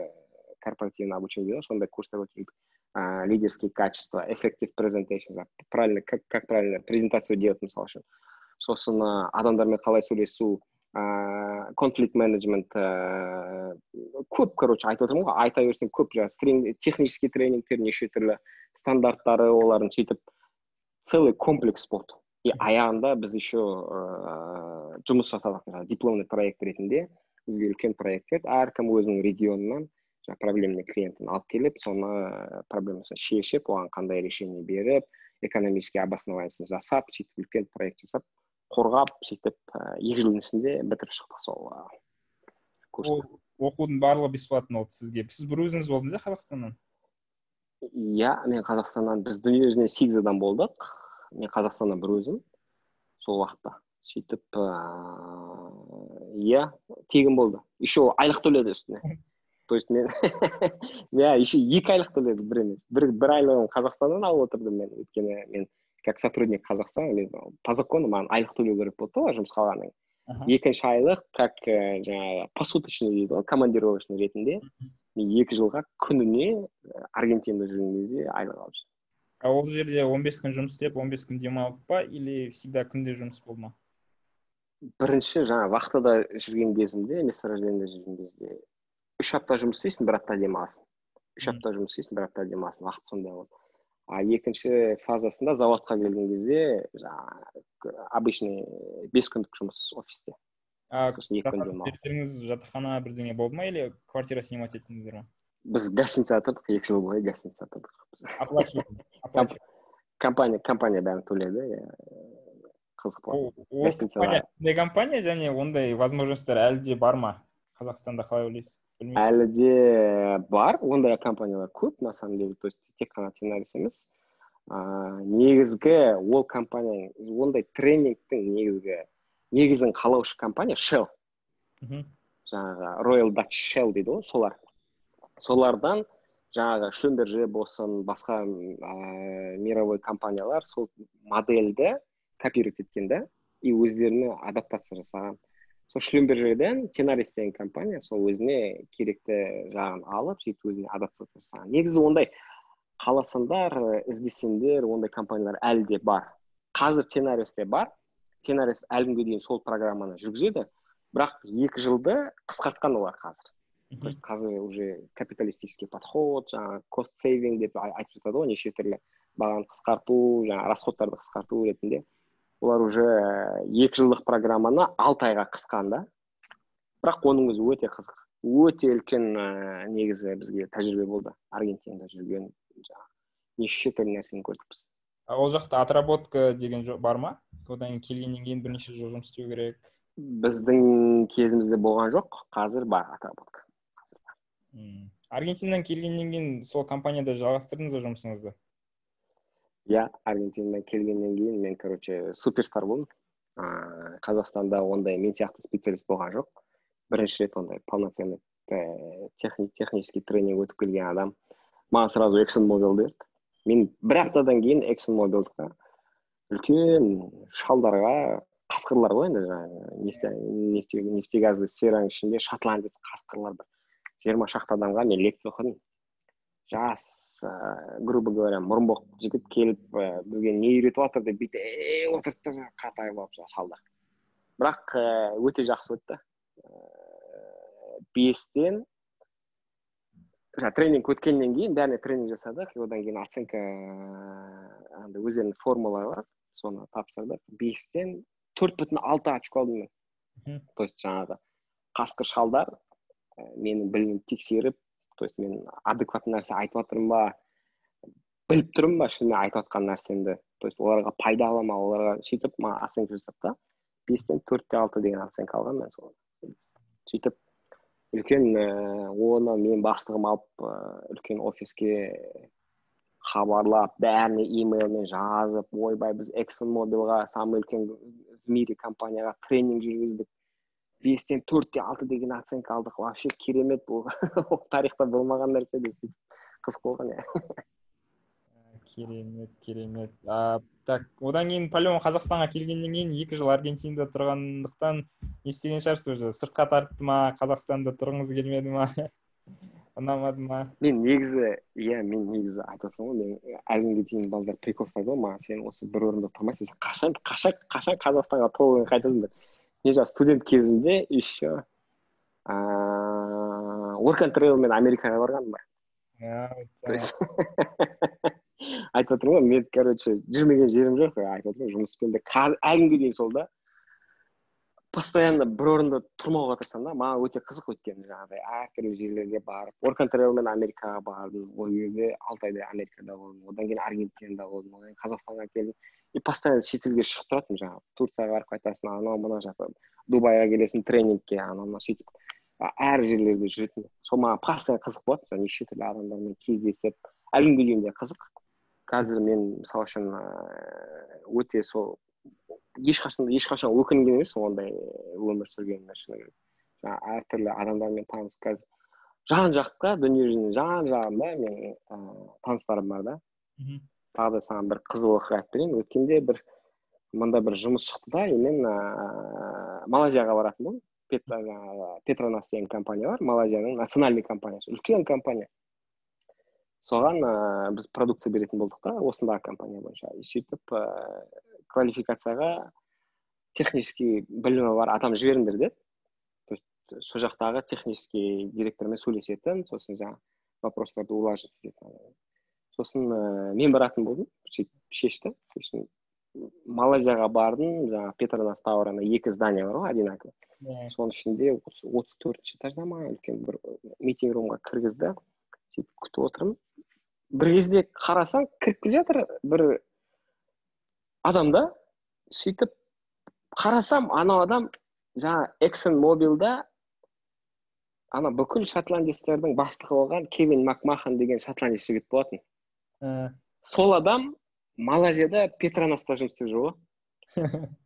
корпоративный обучение дейді, сондай курстар өтіп жүрдік. Лидерские качества, effective presentation, правильно, как правильно презентацию делать, мысалы үшін. Сосын адамдармен қалай сөйлесу, конфликт менеджмент, көп, короче, айтып отырмын ғой, айта берсең көп, технический тренингтер, неше түрлі стандарттары, олардың сөйтіп целый комплекс болды. И аяғында біз еще жұмыс жасадық, дипломный проект ретінде, бізге үлкен проекттер, әркім өзінің регионынан проблемный клиентін алып келіп, соны проблемасын шешіп, оған қандай решение беріп, экономический обоснованиясын жасап, сөйтіп үлкен проект жасап, қорғап, сөйтіп 2 жылдың ішінде бітіріп шықтық сол курсты. Оқудың барлығы бесплатно болды сізге. Сіз бір өзіңіз болдыңыз Қазақстаннан? Иә, мен Қазақстаннан, біз дүние жүзіне 8 адам болдық. Мен Қазақстаннан бір өзім сол уақытта. Сөйтіп, иә, тегін болды. Еще айлық төледі үстіне. То есть мен, еще 2 айлық төледі, бір емес. Бір айлығын Қазақстаннан алып отырдым мен, өйткені мен как сотрудник Казахстана, по закону маған айлық төлеу керек болды ғой жұмысқа алғаннан кейін. Екінші айлық, как жаңағы посуточный дейді ғой, командировочный ретінде, мен 2 жылға күніне Аргентинада жүрген кезде айлық алып жүрдім. Ол жерде 15 күн жұмыс істеп, 15 күн демалып па, или всегда күнде жұмыс болды ма? Бірінші жаңа вахтада жүрген кезімде, месторождениеде жүрген кезде 3 апта жұмыс істейсің, 1 апта демаласың. 3 апта жұмыс істейсің, 1 апта демаласың. Уақыт сондай болды. Екінші фазасында заводқа келген кезде обычный 5 күндік жұмыс офисте. Берсеңіз жатақхана бірдеңе болды ма, или квартира снимать еттіңіздер ма? Біз гостиницада тұрдық, 2 жыл бойы гостиницада тұрдық. Компания бәрін төледі. Қызық болды. Компания және ондай возможностьтар әлі де бар ма? Қазақстанда қалай ойлайсыз? Әлі де бар, ондай компаниялар көп, на самом деле, то есть тек қана Tenaris емес. Негізгі ол компания, ондай тренингтің негізін қалаушы компания Shell. Жаңағы Royal Dutch Shell дейді ғой, солар. Солардан жаңағы Schlumberger болсын, басқа мировой компаниялар сол модельді копировать еткен, и өздеріне адаптация жасаған. Сол Schlumbergerден Tenaris деген компания сол өзіне керекті жағын алып, сөйтіп өзіне адаптация жасаған. Негізі ондай қаласандар, іздесеңдер, ондай компаниялар әлі де бар. Қазір Tenaris'те бар. Tenaris әлі күнге дейін сол программаны жүргізеді, бірақ 2 жылды қысқартқан олар қазір. То есть қазір уже капиталистический подход, жаңа cost saving деп айтып жатады ғой, неше түрлі бағаны қысқарту, жаңа расходтарды қысқарту ретінде. Олар уже 2 жылдық программаны 6 айға қысқан да. Бірақ оның өзі өте қызық. Өте үлкен негізі бізге тәжірибе болды. Аргентинада жүрген неше түрлі нәрсені көрдік біз. Ол жақта отработка деген бар ма? Одан келгеннен кейін бірнеше жыл жұмыс істеу керек. Біздің кезімізде болған жоқ, қазір бар отработка. Аргентинадан келгеннен кейін сол компанияда жалғастырдыңыз ба жұмысыңызды? Иә, Аргентинадан келгеннен кейін мен, короче, суперстар болдым. Қазақстанда ондай мен сияқты специалист болған жоқ. Бірінші рет ондай полноценный технический тренинг өтіп келген адам. Маған сразу ExxonMobil берді. Мен 1 аптадан кейін ExxonMobil'ға үлкен шалдарға, қасқырлар ғой енді, нефтегазды сфераның ішінде шотландец қасқырлар бар. 20 шақты адамға мен лекция оқыдым. Жас, грубо говоря, мұрынбоқ жігіт келіп, бізге не үйретіп отыр деп бүйте, отырды қатайып алып шалдық. Бірақ өте жақсы өтті. 5-тен тренинг өткеннен кейін, бәріне тренинг жасадық, одан кейін оценка өздерінің формулалары бар, соны тапсырдық. 5-тен 4,6 очко алдым мен. То есть жаңағы қасқыр шалдар менің білімімді тексеріп, то есть мен адекватты нәрсе айтып жатырмын ба, біліп тұрмын ба шынымен айтып жатқан нәрсемді, то есть оларға пайда ала ма, оларға сөйтіп маған оценка жасап та, 5-тен 4,6 деген оценка алған мен сол. Сөйтіп үлкен оны мен бастығым алып, үлкен офиске хабарлап, бәріне имейлмен жазып, ойбай біз ExxonMobil'ға, самый үлкен в мире компанияға тренинг жүргіздік. 5-тен 4-6 деген оценка алдық. Вообще керемет бұл. Тарихта болмаған нәрсе де қызық болған. Керемет. Так, одан кейін по-любому Қазақстанға келгеннен кейін 2 жыл Аргентинада тұрғандықтан не істеген шығарсыз уже? Сыртқа тартты ма, Қазақстанда тұрғыңыз келмеді ма? Ұнамады ма? Мен негізі айтып отырмын ғой, мен әлі күнге дейін балдар прикол ұстайды ғой маған, сен осы бір орында тұрмайсың, қашан Қазақстанға толығымен қайтасың деп. Мен жаңа студент кезімде еще work and travel мен Америкаға барғанмын. Айтып отырмын ғой, мен, короче, жүрмеген жерім жоқ, айтып отырмын, жұмыспен де әлі күнге дейін сол да. Постоянно бір орында тұрмауға тырысамын да, маған өте қызық, өйткені жаңағыдай әртүрлі жерлерге барып, work and travel мен Америкаға бардым, ол кезде 6 айдай Америкада болдым, одан кейін Аргентинада болдым, одан кейін Қазақстанға келдім. И постоянно шетелге шығып тұратынмын, жаңағы Турцияға барып қайтасың, анау мына жақта Дубайға келесің тренингке, анау сөйтіп әр жерлерде жүретін. Сол маған постоянно қызық болады, жаңағы неше түрлі адамдармен кездесіп, әлі күнге дейін де қызық. Қазір мен мысалы үшін өте сол ешқашан өкінген емес ондай өмір сүргеніме шыны керек. Жаңағы әртүрлі адамдармен танысып, қазір жан-жаққа, дүниежүзінің жан-жағында мен таныстарым бар да. Тағы да саған бір қызық оқиға айтып берейін. Өткенде мында бір жұмыс шықты да, мен Малайзияға баратын болдым. Петронас деген компания бар, Малайзияның национальный компаниясы, үлкен компания. Соған біз продукция беретін болдық та, осындағы компания бойынша. Сөйтіп квалификацияға технический білімі бар адам жіберіңдер деді. Сол жақтағы технический директормен сөйлесетін, сосын жаңа вопростарды улажить ететін. Сосын мен баратын болдым, шешті. Сосын Малайзияға бардым, жаңа Петронас Тауэрына 2 здания бар ғой, одинаково. Соның ішінде 34-ші этажда ма, үлкен бір митинг румға кіргізді. Сөйтіп күтіп отырмын. Бір кезде қарасаң, кіріп келе жатыр бір адам да, сөйтіп қарасам, анау адам жаңа Exxon Mobil'да ана бүкіл шотландецтердің бастығы болған Кевин Макмахан деген шотландец жігіт болатын. Сол адам Малайзияда Петронаста жұмыс істеп жүр ғой.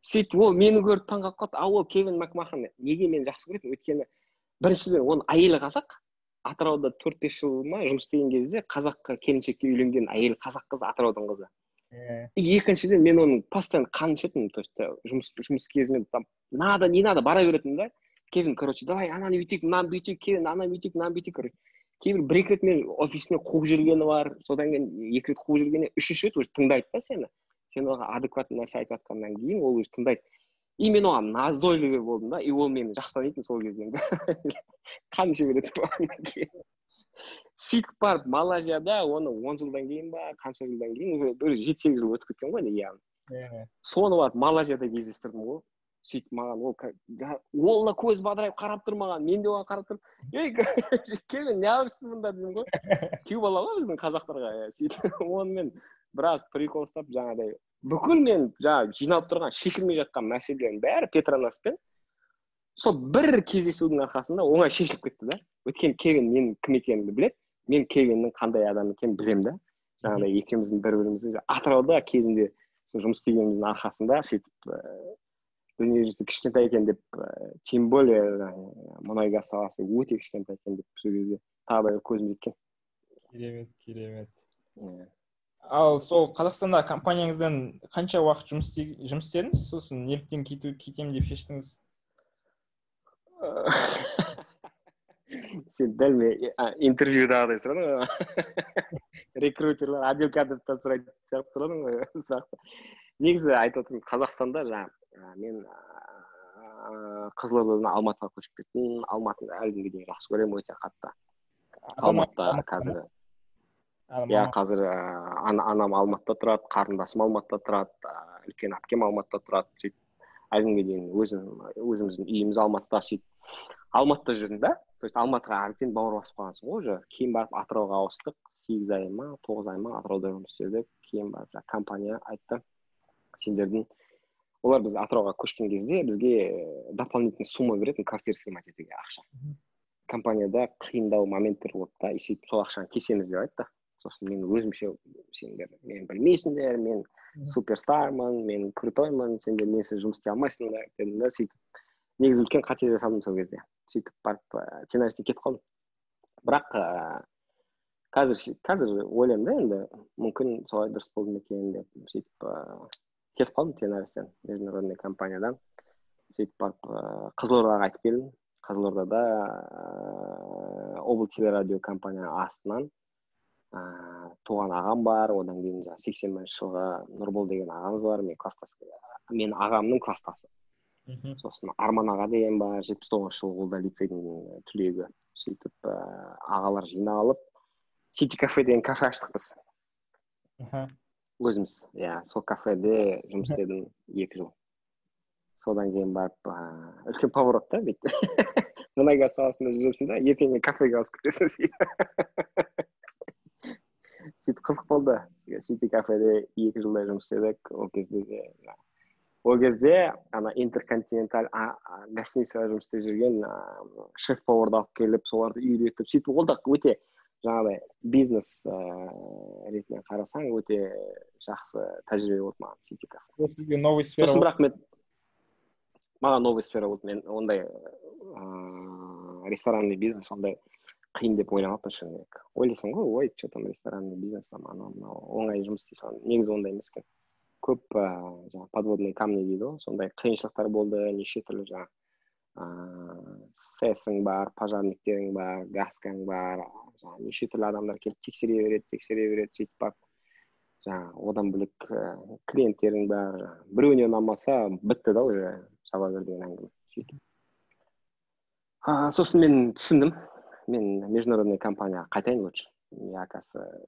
Сөйтіп ол мені көріп таңғалып қалды. Ол Кевин Макмахан неге мен жақсы көретін? Өйткені біріншіден оның әйелі қазақ. Атырауда 4-5 жыл ма жұмыс істеген кезде қазаққа келіншекке үйленген әйел қазақ қызы, Атыраудың қызы. Екіншіден мен оның постоянно қанын ішетінмін, то есть жұмыс кезінде там не надо бара беретін да. Кевин, короче, давай ананы бүйтейік, мынаны бүйтейік, Кевин, ананы бүйтейік, мынаны бүйтейік, короче. Кейбір бір екі рет мен офисіне қуып жүргені бар, содан кейін 2 рет қуып жүргені, 3-ші рет уже тыңдайды да сені. Сен оған адекватты нәрсе айтып жатқаннан кейін ол уже тыңдайды. И мен оған назойливый болдым да, и ол мені жақсы танитын сол кезде. Қан жібереді. Сөйтіп барып Малайзияда оны 10 жылдан кейін ба, қанша жылдан кейін, бір 7-8 жыл өтіп кеткен ғой яғни. Соны барып Малайзияда кездестірдім ғой. Сөйтіп маған ол да көз бадырайып қарап тұр маған, мен де оған қарап тұрмын. Кевин, не арсыз мұнда дедім ғой. Күйеу бала ғой біздің қазақтарға. Сөйтіп онымен біраз прикол ұстап, жаңағыдай бүкіл мен жаңа жиналып тұрған, шешілмей жатқан мәселелердің бәрі Петронаспен сол бір кездесудің арқасында оңай шешіліп кетті да. Өйткені Кевин менің кім екенімді біледі, мен Кевиннің қандай адам екенін білемін да. Жаңағыдай екеуміздің бір-бірімізді Атырауда кезінде жұмыс істегеніміздің арқасында сөйтіп дүниежүзі кішкентай екен деп, тем более мұнай газ саласы өте кішкентай екен деп сол кезде тағы да көзім жеткен. Керемет. Ал сол Қазақстанда компанияңыздан қанша уақыт жұмыс істедіңіз? Сосын неліктен кетемін деп шештіңіз? Сен дәл мен интервьюдағыдай сұрадың ғой. Рекрутерлер, отдел кадрдан сұрайды сияқты сұрадың ғой сұрақты. Негізі айтып отырмын, Қазақстанда мен Қызылордадан Алматыға көшіп кеттім. Алматыны әлі күнге дейін жақсы көремін, өте қатты. Алматыда қазір қазір анам Алматыда тұрады, қарындасым Алматыда тұрады, үлкен әпкем Алматыда тұрады. Сөйтіп әлі күнге дейін өзіміздің үйіміз Алматыда, сөйтіп Алматыда жүрдім да. То есть Алматыға әбден бауыр басып қалғансың ғой уже. Кейін барып Атырауға ауыстық. 8 ай ма, 9 ай ма Атырауда жұмыс істедік. Кейін барып компания айтты, сендердің олар біз Атырауға көшкен кезде бізге дополнительный сумма беретін, квартира снимать етуге ақша. Компанияда қиындау моменттер болды да, сөйтіп сол ақшаны кесеміз деп айтты. Сосын мен өзімше, сендер мені білмейсіңдер, мен суперстармын, мен крутоймын, сендер менсіз жұмыс істей алмайсыңдар дедім да. Сөйтіп негізі үлкен қате жасадым сол кезде. Сөйтіп барып сценаристтен кетіп қалдым. Бірақ қазір ойлаймын да, енді мүмкін солай дұрыс болды ма екен деп. Сөйтіп кетіп қалдым сценаристтен, международный компаниядан. Сөйтіп барып Қызылордаға қайтып келдім. Қызылордада облыс телерадио компания астынан туған ағам бар. Одан кейін 81 жылғы Нұрбол деген ағамыз бар. Мен ағамның класстасы. Сосын Арман аға деген бар, 79 жылғы ол да лицейдің түлегі. Сөйтіп ағалар жиналып City Cafe деген кафе аштық біз. Өзіміз. Сол кафеде жұмыс істедім 2 жыл. Содан кейін барып үлкен поворот та бүйтіп. Мұнай газ саласында жүресің да, ертең кафеге ауысып кетесің. Сөйтіп қызық болды. City Cafeде 2 жылдай жұмыс істедік. Ол кезде ана интерконтиненталь гостиницада жұмыс істеп жүрген шеф-поварды алып келіп, соларды үйретіп, сөйтіп ол да өте жаңағыдай бизнес ретінен қарасаң, өте жақсы тәжірибе болды маған City Cafe. Сізге новый сфера болды. Бірақ маған новый сфера болды. Мен ондай ресторанный бизнес ондай қиын деп ойламаппын шыны керек. Ойлайсың ғой, ой, что там ресторанный бизнес, оңай жұмыс істейсің. Негізі ондай емес екен. Көп подводные камни дейді ғой, сондай қиыншылықтар болды, неше түрлі сэсің бар, пожарниктерің бар, гаскаң бар, неше түрлі адамдар келіп тексере береді, сөйтіп барып одан бөлек клиенттерің бар, біреуіне ұнамаса бітті да уже жаба бер деген әңгіме. Сөйтіп сосын мен түсіндім, мен международный компанияға қайтайын лучше. Оказывается,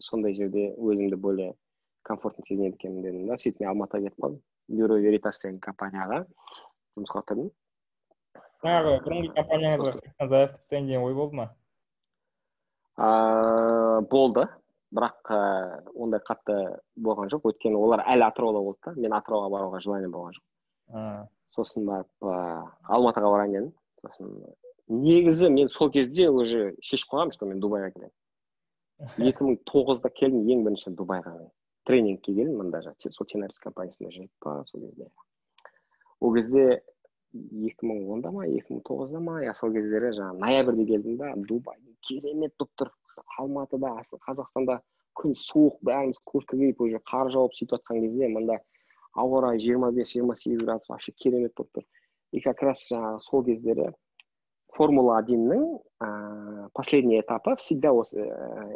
сондай жерде өзімді более комфортно сезінеді екенмін дедім да. Сөйтіп мен Алматыға кетіп қалдым. Бюро Веритас деген компанияға жұмысқа тұрдым. Жаңағы бұрынғы компанияңызға қайтадан заявка тастайын деген ой болды ма? Болды, бірақ ондай қатты болған жоқ. Өйткені олар әлі Атырауда болды да. Мен Атырауға баруға желание болған жоқ. Сосын барып Алматыға барайын дедім. Сосын негізі мен сол кезде уже шешіп қойғанмын, что мен Дубайға келемін. 2009-да келдім, ең бірінші Дубайға. Тренингке келдім, мында сол сценарист компаниясында жүріп сол кезде. Ол кезде 2010-да ма, 2009-да ма, сол кездері ноябрьде келдім да, Дубайдың керемет болып тұр. Алматыда, Қазақстанда күн суық, бәріміз куртка киіп, уже қар жауып сөйтіп жатқан кезде, мында ауа райы 25-28 градус, вообще керемет болып тұр. И как раз сол кездері Формула-1-ның последний этапы всегда осы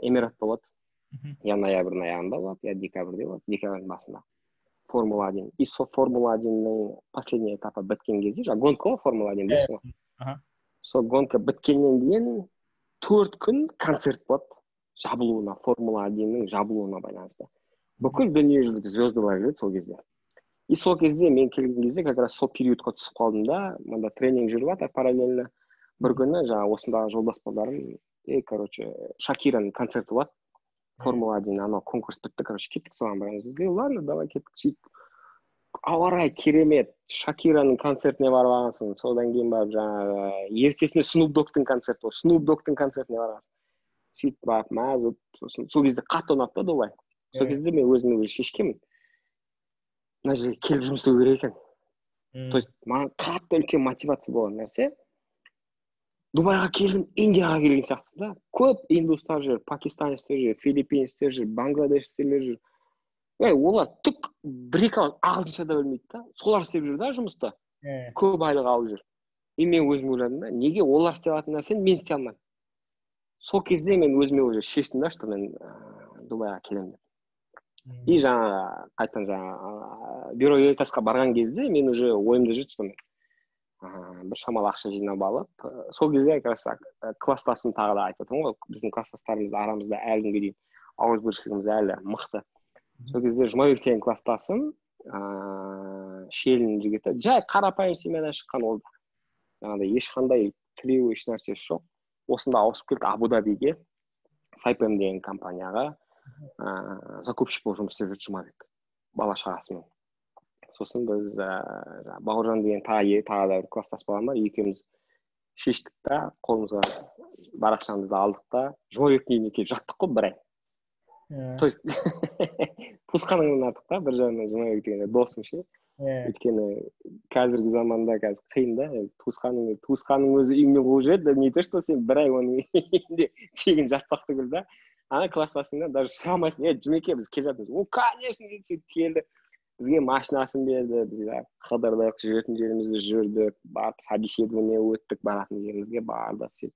Эмиратта болады. Я ноябрь аяғында болады, я декабрьде болады, декабрьдің басында. Формула-1. И сол Формула-1-ның последний этапы біткен кезде, гонка ғой Формула-1 дейсің ғой. Сол гонка біткеннен кейін 4 күн концерт болады жабылуына, Формула-1-ның жабылуына байланысты. Бүкіл дүниежүзілік звездалар келеді сол кезде. И сол кезде мен келген кезде как раз сол периодқа түсіп қалдым да, мында тренинг жүріп жатыр параллельно. Бір күні осындағы жолдас балдарым, Шакираның концерті болады. Формула-1 анау конкурс бітті, кеттік соған барамыз. Ладно, давай кеттік. Сөйтіп ауа райы керемет, Шакираның концертіне барып алғансың. Содан кейін барып ертесіне Snoop Dogg'тың концерті, Snoop Dogg'тың концертіне барасың. Сөйтіп барып сол кезде қатты ұнады да Дубай. Сол кезде мен өзіме өзі шешкенмін. Мына жерге келіп жұмыс істеу керек екен. То есть маған қатты үлкен мотивация болған нәрсе. Дубайға келдім, Индияға келген сияқтысың да. Көп индустар жүр, пакистанецтер жүр, филиппинецтер жүр, бангладештер жүр. Олар түк бір-екі ағылшынша да білмейді да. Солар істеп жүр да жұмысты. Көп айлық алып жүр. И мен өзім ойладым да, неге олар істеп алатын нәрсені мен істей алмаймын. Сол кезде мен өзіме уже шештім да, что мен Дубайға келемін деп. И қайтадан бюро Веритасқа барған кезде мен уже ойымда жүрді, что бір шамалы ақша жинап алып, сол кезде как раз класстасым тағы да айтып отырмын ғой, біздің класстастарымыз арамызда әлі күнге дейін ауызбіршілігіміз әлі мықты. Сол кезде Жұмабек деген класстасым, Шелінің жігіті, жай қарапайым семьядан шыққан, ол жаңағыдай ешқандай тілеу еш нәрсесі жоқ. Осында ауысып келді Абу-Дабиге, Сайпем деген компанияға закупщик болып жұмыс істеп жүрді Жұмабек, бала шағасымен. Сосын біз Бауыржан деген тағы да бір класстас балам бар, екеуміз шештік та, қолымызға барақшамызды алдық та, Жұмабектің үйіне келіп жаттық қой бір ай. То есть туысқаныңнан артық та, бір жағынан Жұмабек деген досым ше. өйткені қазіргі заманда қазір қиын да, туысқаның өзі үйіңнен қуып жібереді, не то что сен бір ай оның үйінде тегін жатпақ түгіл да. Ана класстасыңнан даже сұрамайсың, жұмеке біз келе жатырмыз. О, конечно, сөйтіп келді. Бізге машинасын берді, біз қыдырдық, жүретін жерімізді жүрдік, барып собеседование өттік, баратын жерімізге бардық, сөйтіп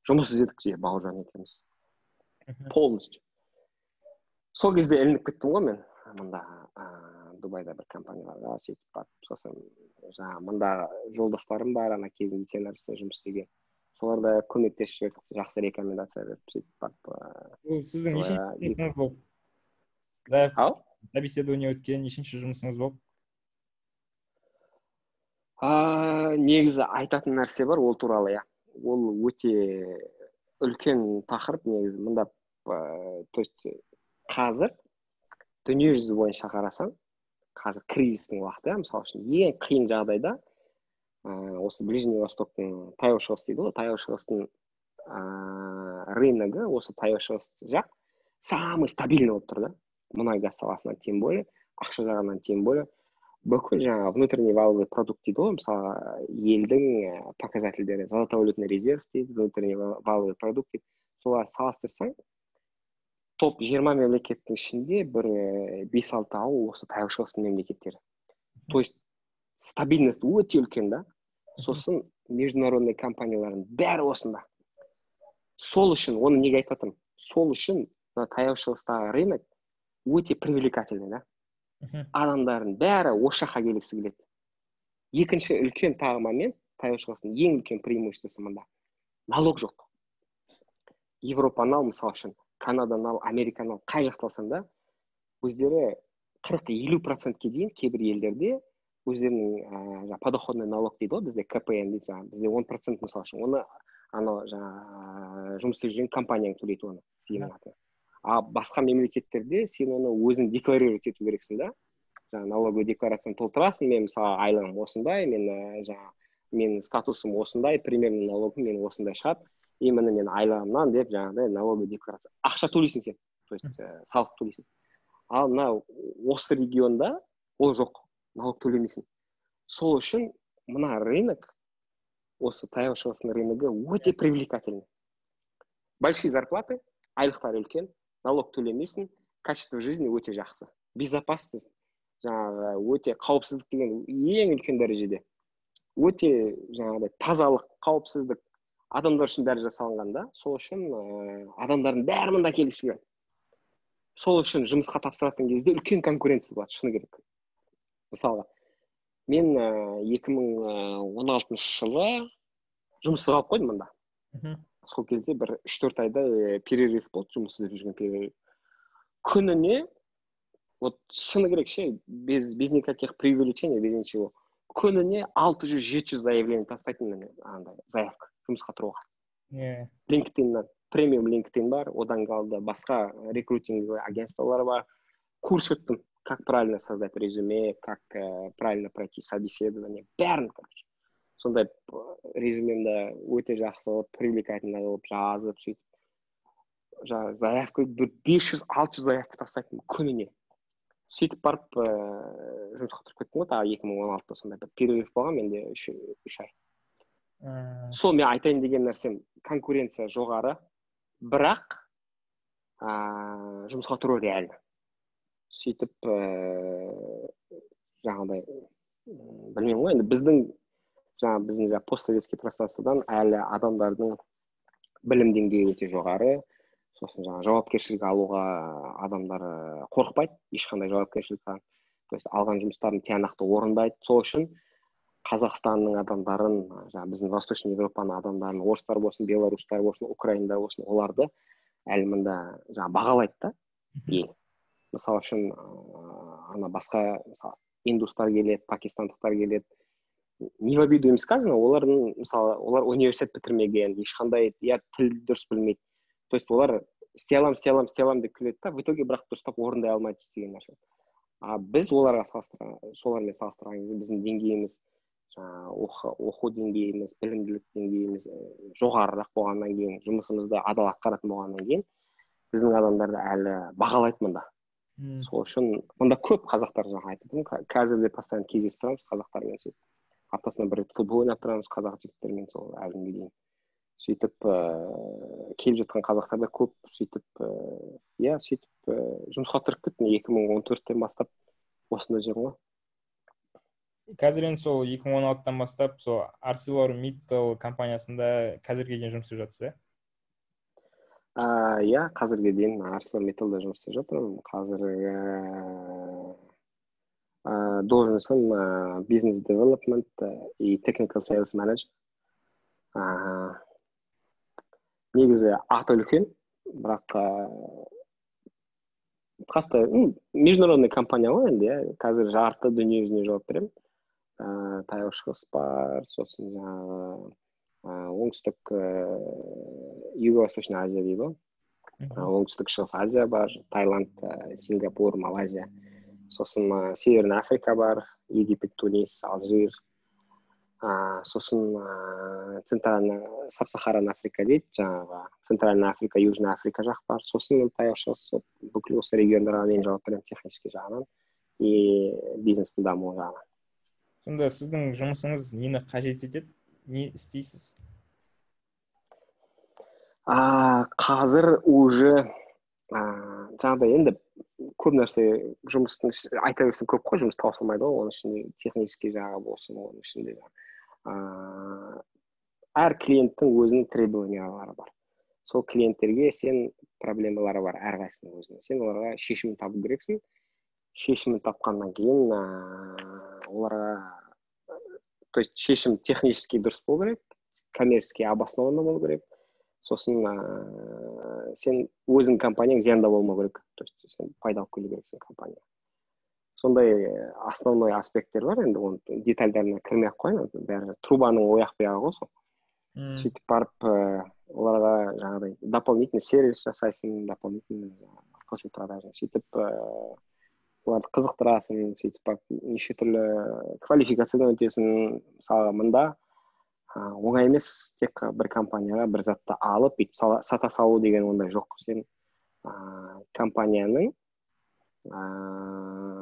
жұмыс іздедік бауыржан екеуміз. Полностью. Сол кезде ілініп кеттім ғой мен мында Дубайда бір компанияларға сөйтіп барып, сосын жаңағы мында жолдастарым бар, ана кезінде Тенарста жұмыс істеген. Соларда көмектесіп жүрдік, жақсы рекомендация беріп сөйтіп барып. Бұл сіздің нешінші жұмысыңыз болып? Заявка собеседование өткен нешінші жұмысыңыз болып? Негізі айтатын нәрсе бар ол туралы, ол өте үлкен тақырып негізі. Мында то есть қазір дүниежүзі бойынша қарасаң, қазір кризистің уақыты, мысалы үшін ең қиын жағдайда осы Ближний Востоктың таяу шығыс дейді ғой, таяу шығыстың рыногы, осы таяу шығыс жақ самый стабильный болып тұр да. Мұнай газ саласынан тем более, ақша жағынан тем более, бүкіл жаңағы внутренний валовый продукт дейді ғой, мысалы елдің показательдері, золотовалютный резерв дейді, внутренний валовый продукт дейді. Солар салыстырсаң, топ 20 мемлекеттің ішінде бір 5-6 осы таяу шығыстың мемлекеттері. То есть стабильность өте үлкен да. Сосын международный компаниялардың бәрі осында. Сол үшін, оны неге айтып жатырмын? Сол үшін таяу шығыстағы рынок өте привлекательный да. Адамдардың бәрі осы жаққа келгісі келеді. Екінші үлкен тағы момент, таяу шығыстың ең үлкен преимуществосы мында. Налог жоқ. Европаны ал, мысалы үшін, Канаданы ал, Американы ал, қай жақты алсаң да, өздері 40-50%-ке дейін кейбір елдерде өздерінің подоходный налог дейді ғой, бізде КПН дейді, бізде 10% мысалы үшін, оны жұмыс істеп жүрген компанияң төлейді оны, сенің атыңа. А басқа мемлекеттерде сен оны өзің декларировать ету керексің да. Налоговый декларацияны толтырасың, мен мысалы айлығым осындай, мен статусым осындай, примерно налогым мен осындай шығады, и міне мен айлығымнан деп жаңағыдай налоговый декларация. Ақша төлейсің сен, то есть салық төлейсің. Ал мына осы регионда ол жоқ, налог төлемейсің. Сол үшін мына рынок, осы таяу шығыстың рыногы өте привлекательный. Большие зарплаты, айлықтар үлкен, налог төлемейсің, качество жизни өте жақсы. Безопасность, жаңағы өте қауіпсіздік деген ең үлкен дәрежеде. Өте жаңағыдай тазалық, қауіпсіздік адамдар үшін бәрі жасалынған да. Сол үшін адамдардың бәрі мында келгісі келеді. Сол үшін жұмысқа тапсыратын кезде үлкен конкуренция болады, шыны керек. Мысалға, мен 2016 жылы жұмыссыз қалып қойдым мында. Сол кезде бір 3-4 айда перерыв болды, жұмыс іздеп жүрген перерыв. Күніне, вот шыны керек ше, без никаких преувеличений, без ничего. Күніне 600-700 заявление тастайтын мен, заявка жұмысқа тұруға. LinkedIn-нан, премиум LinkedIn бар, одан қалды басқа рекрутинговый агентстволар бар. Курс өттім, как правильно создать резюме, как правильно пройти собеседование, бәрін, короче. Сондай резюмемді өте жақсы болып, привлекательно болып жазып, сөйтіп заявка 500-600 заявка тастайтын күніне. Сөйтіп барып жұмысқа тұрып кеттім ғой, тағы 2016-да сондай бір перерыв болған, менде 3 ай. Сол мен айтайын деген нәрсем, конкуренция жоғары, бірақ жұмысқа тұру реально. Сөйтіп жаңағыдай, білмеймін ғой, енді біздің постсоветский пространстводан әлі адамдардың білім деңгейі өте жоғары, сосын жауапкершілік алуға адамдар қорықпайды, ешқандай жауапкершілік алған жұмыстарын тиянақты орындайды. Сол үшін Қазақстанның адамдарын, біздің Восточный Европаның адамдарын, орыстар болсын, белорустар болсын, украиндар болсын, оларды әлі мында бағалайды да ел. Мысалы үшін басқа индустар келеді, пакистандықтар келеді. Не в обиду им сказано, олар университет бітірмеген, ешқандай тіл дұрыс білмейді. То есть олар істей алам деп келеді да, в итоге бірақ дұрыстап орындай алмайды істеген нәрсе. Біз солармен салыстырған кезде біздің деңгейіміз, оқу деңгейіміз, білімділік деңгейіміз жоғарырақ болғаннан кейін, жұмысымызды адал атқаратын болғаннан кейін, біздің адамдарды әлі бағалайды мында. сол үшін мында көп қазақтар жаңа айтып қазір де постоянно кездесіп тұрамыз қазақтармен сөйтіп аптасына бір рет футбол ойнап тұрамыз қазақ жігіттермен сол әлі күнге дейін сөйтіп келіп жатқан қазақтар да көп сөйтіп сөйтіп жұмысқа тұрып кеттім 2014-тен бастап осында жүрмін ғой. Қазір енді сол 2016-тан бастап сол ArcelorMittal компаниясында қазірге дейін жұмыс істеп жатсыз, қазірге дейін ArcelorMittalда жұмыс істеп жатырмын. Қазіргі должностым бизнес девелопмент и technical sales manager. Негізі аты үлкен, бірақ қатты международный компания ғой енді, қазір жарты дүние жүзіне жауап беремін. Таяу шығыс бар, сосын жаңағы оңтүстік Юго-Восточный Азия дейді ғой. Оңтүстік шығыс Азия бар, Таиланд, Сингапур, Малайзия. Сосын Северный Африка бар, Египет, Тунис, Алжир. Сосын Саб-Сахаран Африка дейді, жаңағы Центральная Африка, Южная Африка жақ бар. Сосын таяу шығыс бүкіл осы региондарға мен жауап беремін технический жағынан и бизнестің дамуы жағынан. Сонда сіздің жұмысыңыз нені қажет етеді? Не істейсіз? Қазір уже жаңағыдай енді көп нәрсе жұмыстың айта берсең көп қой, жұмыс таусылмайды ғой, оның ішінде технический жағы болсын, оның ішінде әр клиенттің өзінің требованиялары бар. Сол клиенттерге сен проблемалары бар әрқайсының өзінің. Сен оларға шешімін табу керексің. Шешімін тапқаннан кейін оларға, то есть шешім технически дұрыс болу керек, коммерчески обоснованно болу керек. Сосын сен өзің компанияң зиянда болмау керек, то есть сен пайда алып келу керексің компанияға. Сондай основной аспекттер бар, енді оның детальдарына кірмей-ақ қояйын, бәрі трубаның ояқ бұяғы ғой сол. Сөйтіп барып оларға жаңағыдай дополнительный сервис жасайсың, дополнительный после продажа, сөйтіп оларды қызықтырасың, сөйтіп барып неше түрлі квалификациядан өтесің. Мысалы мында оңай емес тек бір компанияға бір затты алып бүйтіп сата салу деген ондай жоқ. Сен компанияның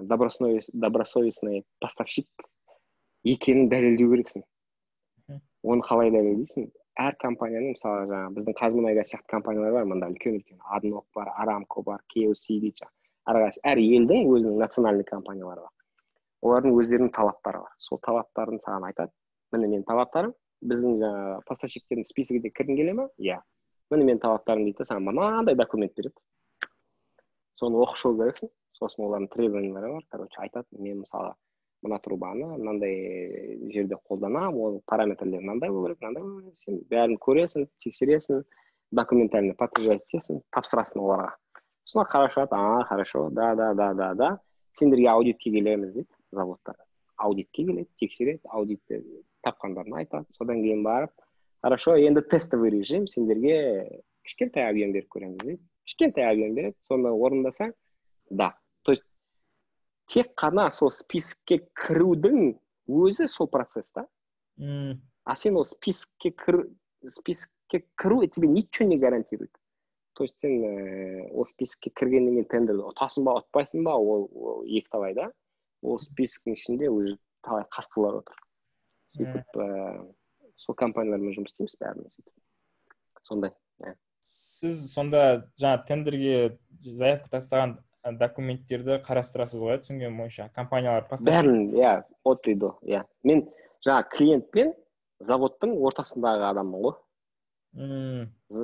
добросовестный поставщик екенін дәлелдеу керексің. Оны қалай дәлелдейсің? Әр компанияның, мысалы жаңағы біздің Қазмұнайгаз сияқты компаниялар бар, мында үлкен-үлкен Аднок бар, Арамко бар, KOC дейді. Әр елдің өзінің национальный компаниялары бар. Олардың өздерінің талаптары бар. Сол талаптарын саған айтады. Міне менің талаптарым, біздің жаңағы поставщиктердің списогіне кіргің келе ме? Иә. Міне менің талаптарым дейді, саған мынандай документ береді. Соны оқып шығу керексің. Сосын олардың требованиялары бар. Короче, айтады, мен мысалы мына трубаны мынандай жерде қолданамын, ол параметрлер мынандай болу керек, мынандай болу керек. Сен бәрін көресің, тексересің, документально подтверждать етесің, тапсырасың оларға. Сосын қарашады, хорошо, да. Сендерге аудитке келеміз дейді, заводтар. Аудитке келеді, тексереді, аудитті тапқандарын айтады. Содан кейін барып, хорошо, енді тестовый режим сендерге кішкентай объем беріп көреміз дейді. Кішкентай объем береді, соны орындасаң, да. То есть тек қана сол спискке кірудің өзі сол процесс, да? А сен ол спискке кіру тебе ничего не гарантирует. То есть сен ол спискке кіргеннен кейін тендерді ұтасың ба, ұтпайсың ба, ол екі талай, да? Ол списктің ішінде уже талай қастылар отыр. Сөйтіп сол компаниялармен жұмыс істейміз бәріміз сөйтіп. Сондай. Сіз сонда жаңа тендерге заявка тастаған документтерді қарастырасыз ғой, түсінген бойынша компаниялар бәрін, от и до, мен жаңа клиент пен заводтың ортасындағы адаммын ғой.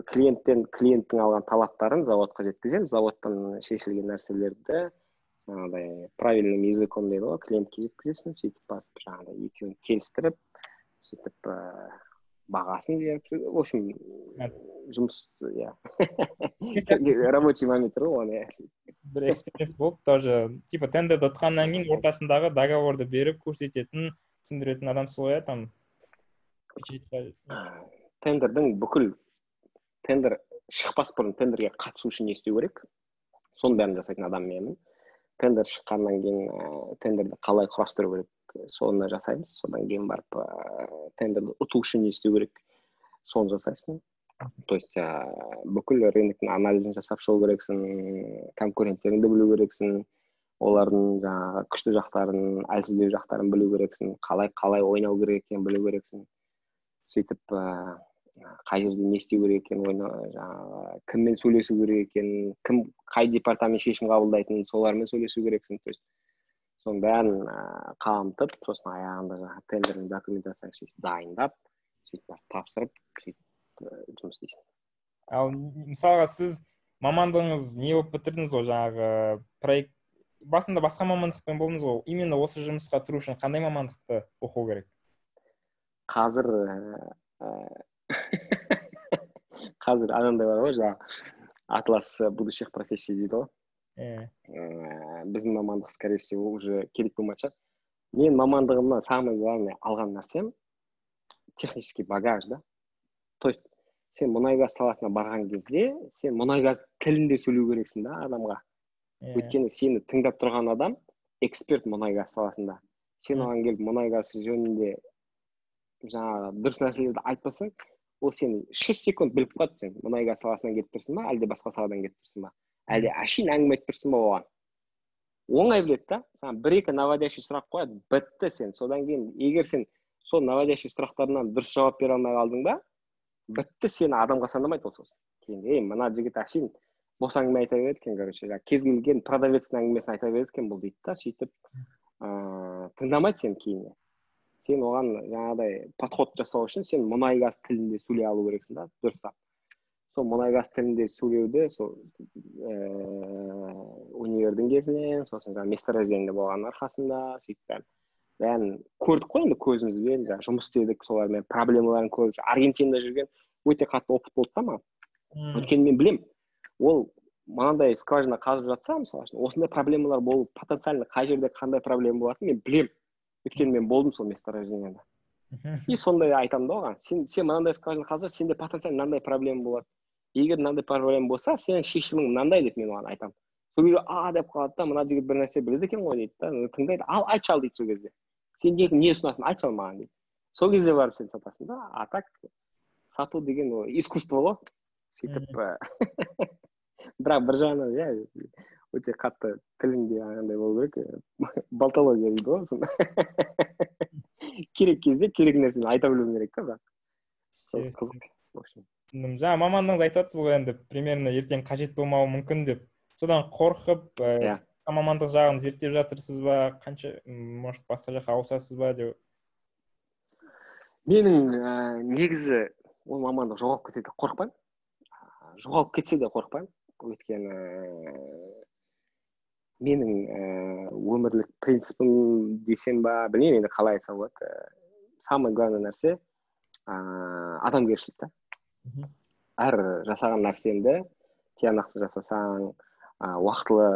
Клиенттің алған талаптарын заводқа жеткіземін, заводтан шешілген нәрселерді жаңағыдай правильным языком дейді ғой, клиентке жеткізесің, сөйтіп барып жаңағыдай екеуін келістіріп, сөйтіп бағасын беріп, в общем, жұмыс, рабочий момент ғой, оны. Бір экспириенс болды тоже, типа тендерді ұтқаннан кейін ортасындағы договорды беріп көрсететін, түсіндіретін адам солай, там тендердің бүкіл тендер шықпас бұрын тендерге қатысу үшін не істеу керек? Соның бәрін жасайтын адам менмін. Тендер шыққаннан кейін тендерді қалай құрастыру керек? Соны жасаймыз. Содан кейін барып тендерді ұту үшін не істеу керек? Соны жасайсың. То есть бүкіл рыноктың анализін жасап шығу керексің, конкуренттеріңді білу керексің, олардың жаңағы күшті жақтарын, әлсіздеу жақтарын білу керексің, қалай ойнау керек екенін білу керексің. Сөйтіп қай жерде не істеу керек екенін, жаңағы кіммен сөйлесу керек екенін, кім қай департамент шешім қабылдайтынын, солармен сөйлесу керексің. То есть соның бәрін қамтып, сосын аяғында жаңағы тендердің документациясын сөйтіп дайындап, сөйтіп тапсырып, сөйтіп жұмыс істейсің. Ал мысалға сіз мамандығыңыз не болып бітірдіңіз ғой, жаңағы проект басында басқа мамандықпен болдыңыз ғой, именно осы жұмысқа тұру үшін қандай мамандықты оқу керек? Қазір анандай бар ғой, жаңағы атлас будущих профессий дейді ғой. Біздің мамандық, скорее всего, уже керек болмайтын шығар. Мен мамандығымнан самое главное алған нәрсем технический багаж, да. То есть сен мұнай-газ саласына барған кезде, сен мұнай-газ тілінде сөйлеу керексің да адамға. Өйткені сені тыңдап тұрған адам эксперт мұнай-газ саласында. Сен оған келіп мұнай-газ жөнінде жаңағы дұрыс нәрселерді айтпасаң, ол сен 3 секунд біліп қалады, сен мұнай-газ саласынан кетіп тұрсың ба, әлде басқа саладан кетіп тұрсың ба, әлде әшейін әңгіме айтып тұрсың ба оған. Оңай біледі да, саған 1-2 наводящий сұрақ қояды, бітті сен. Содан кейін, егер сен сол наводящий сұрақтарынан дұрыс жауап бере алмай қалдың ба, бітті, сені адамға санамайды ол сосын. Кейін, мына жігіт әшейін бос әңгіме айта береді екен, короче, кез келген продавецтің әңгімесін айта береді екен бұл дейді да, сөйтіп тыңдамайды сен кейін. Сен оған жаңағыдай подход жасау үшін сен мұнай-газ тілінде сөйлей алу керексің да, дұрыстап. Сол мұнай-газ тілінде сөйлеуді сол универдің кезінен, сосын жаңағы месторождениеде болған арқасында сөйтіп бәрін көрдік қой енді көзімізбен, жұмыс істедік, солармен проблемаларын көрдік. Аргентинада жүрген өте қатты опыт болды да маған. Өйткені мен білем, ол мынандай скважина қазып жатса, мысалы, осындай проблемалар болып, потенциально қай жерде қандай проблема болатынын мен білем. Өйткені мен болдым сол месторождениеде. И сондай айтамын да оған. Сен мынандай скважина қазып, сенде потенциально мынандай проблема болады. Егер мынандай проблема болса, сенің шешімің мынандай деп мен оған айтамын. Сол кезде деп қалады да, мына жігіт бір нәрсе біледі екен ғой дейді да, тыңдайды. Ал айтшы ал дейді сол кезде. Сен не ұсынасың, айтшы ал маған дейді. Сол кезде барып сен сатасың да. А так сату деген ол искусство ғой. Сөйтіп бірақ бір жағынан өте қатты тілінде андай болу керек, балтология дейді ғой соны. Керек кезде керек нәрсені айта білуің керек та, бірақ сол қызық. Жаңа мамандығыңыз айтып жатсыз ғой, енді примерно ертең қажет болмауы мүмкін деп. Содан қорқып, мамандық жағын зерттеп жатырсыз ба, қанша, может, басқа жаққа ауысасыз ба деп? Менің негізі ол мамандық жоғалып кетеді қорықпаймын. Жоғалып кетсе де қорықпаймын. Өйткені менің өмірлік принципім десем ба, білмеймін енді қалай айтсам болады. Самый главный нәрсе адамгершілік та. Әр жасаған нәрсеңді тиянақты жасасаң, уақытылы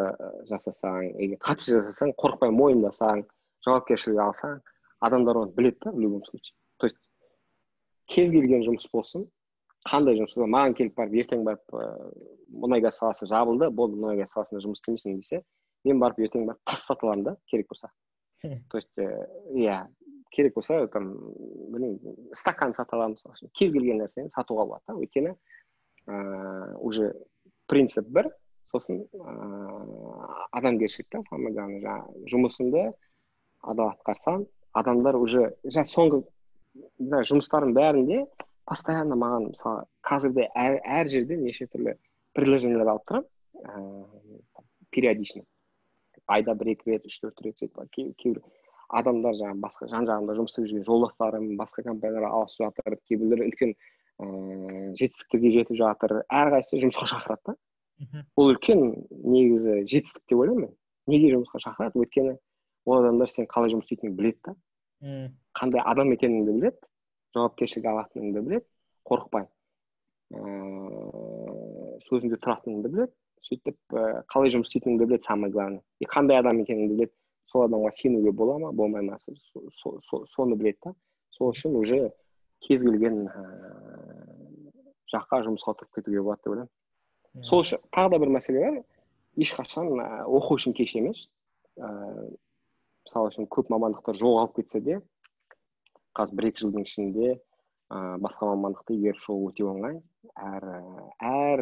жасасаң, егер қатты жасасаң, қорықпай мойындасаң, жауапкершілік алсаң, адамдар оны біледі да, в любом случае. То есть кез келген жұмыс болсын, қандай жұмыс болсын, маған келіп барып, ертең барып мұнай-газ саласы жабылды, болды, мұнай-газ саласында жұмыс істемейсің десе, мен барып ертең барып тас сатып аламын да, керек болса. То есть керек болса, там, білмеймін, стакан сатып аламын, кез келген нәрсені сатуға болады да, өйткені уже принцип бір, сосын адамгершілік та, самое главное, жаңағы жұмысыңды адал атқарсаң, адамдар уже соңғы жұмыстардың бәрінде постоянно маған, мысалы, қазірде әр жерде неше түрлі предложениялар алып тұрамын, периодично. Айда 1-2 рет, 3-4 рет сөйтіп, кейбір адамдар жаңағы басқа жан-жағында жұмыс істеп жүрген жолдастарым басқа компанияларға ауысып жатыр, кейбіреулер үлкен жетістіктерге жетіп жатыр, әрқайсысы жұмысқа шақырады да. Ол үлкен негізі жетістік деп ойлаймын мен. Неге жұмысқа шақырады? Өйткені ол адамдар сен қалай жұмыс істейтініңді біледі да. Қандай адам екеніңді біледі, жауапкершілік алатыныңды біледі, қорықпай сөзінде тұратыныңды біледі, сөйтіп қалай жұмыс істейтініңді біледі, самое главное. И қандай адам екеніңді біледі, сол адамға сенуге бола ма, болмай ма, соны біледі да. Сол үшін уже кез келген жаққа жұмысқа тұрып кетуге болады деп ойлаймын. Сол үшін тағы да бір мәселе бар, ешқашан оқу үшін кеш емес. Мысалы үшін көп мамандықтар жоғалып кетсе де, қазір 1-2 жылдың ішінде басқа мамандықты игеріп шығу өте оңай. Әр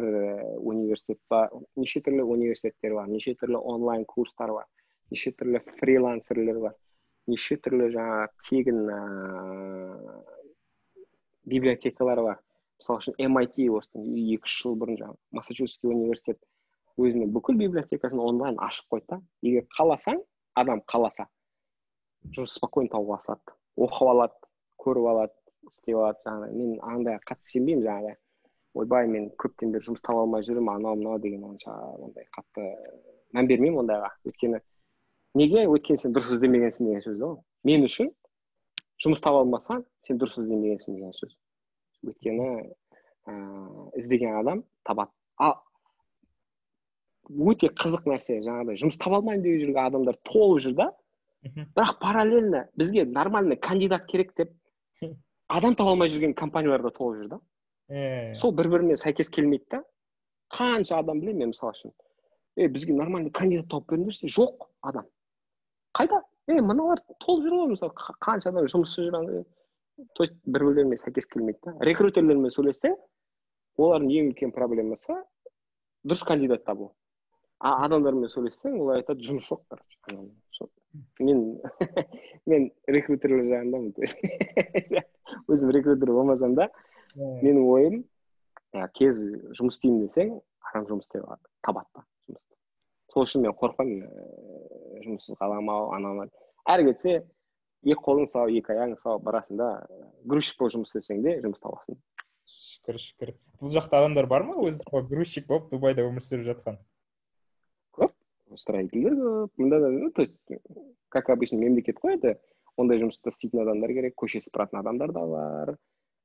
университетте неше түрлі университеттер бар, неше түрлі онлайн курстар бар, неше түрлі фрилансерлер бар, неше түрлі жаңа тегін библиотекалар бар. Мысалы үшін MIT осыдан 2-3 жыл бұрын жаңа Массачусетский университет өзінің бүкіл библиотекасын онлайн ашып қойды. Егер қаласаң, адам қаласа, жұмыс спокойно тауып алады, оқып алады, көріп алады, істеп алады. Жаңағы мен андай қатты сенбеймін, жаңағы ойбай мен көптен бері жұмыс таба алмай жүрмін, анау деген ондай қатты мән бермеймін ондайға. Өйткені неге? Өйткені сен дұрыс іздемегенсің деген сөз ғой. Мен үшін жұмыс таба алмасаң, сен дұрыс іздемегенсің деген сөз. Өйткені іздеген адам табады. Өте қызық нәрсе, жаңағыдай жұмыс таба алмайын деп жүрген адамдар толып жүр да. Бірақ параллельно бізге нормальный кандидат керек деп адам таба алмай жүрген компанияларда толып жүр да. Сол бір-бірімен сәйкес келмейді да. Қанша адам білемін мен мысалы үшін. Бізге нормальный кандидат тауып беріңдерші. Жоқ адам. Қайда? Мыналар толып жүр ғой, мысалы қанша адам жұмыссыз жүр. То есть бір-бірімен сәйкес келмейді да. Рекрутерлермен сөйлессең, олардың ең үлкен проблемасы дұрыс кандидат табу. Адамдармен сөйлессең, олар айтады, жұмыс жоқ, короче. Мен рекрутерлер жағындамын. Өзім рекрутер болмасам да, менің ойым, кез жұмыс істеймін десең, адам жұмыс табады. Сол үшін мен қорқамын жұмыссыз қаламау, анау. Әрі кетсе, екі қолың сау, екі аяғың сау, барасың да, грузчик болып жұмыс істесең де жұмыс табасың. Шүкір. Бұл жақта адамдар бар ма? Өзі грузчик болып Дубайда өмір сүріп жатқан? Көп. Строительдер көп. Мында да, то есть, как обычно, мемлекет қойды, ондай жұмыста істейтін адамдар керек, көше сыпыратын адамдар да бар,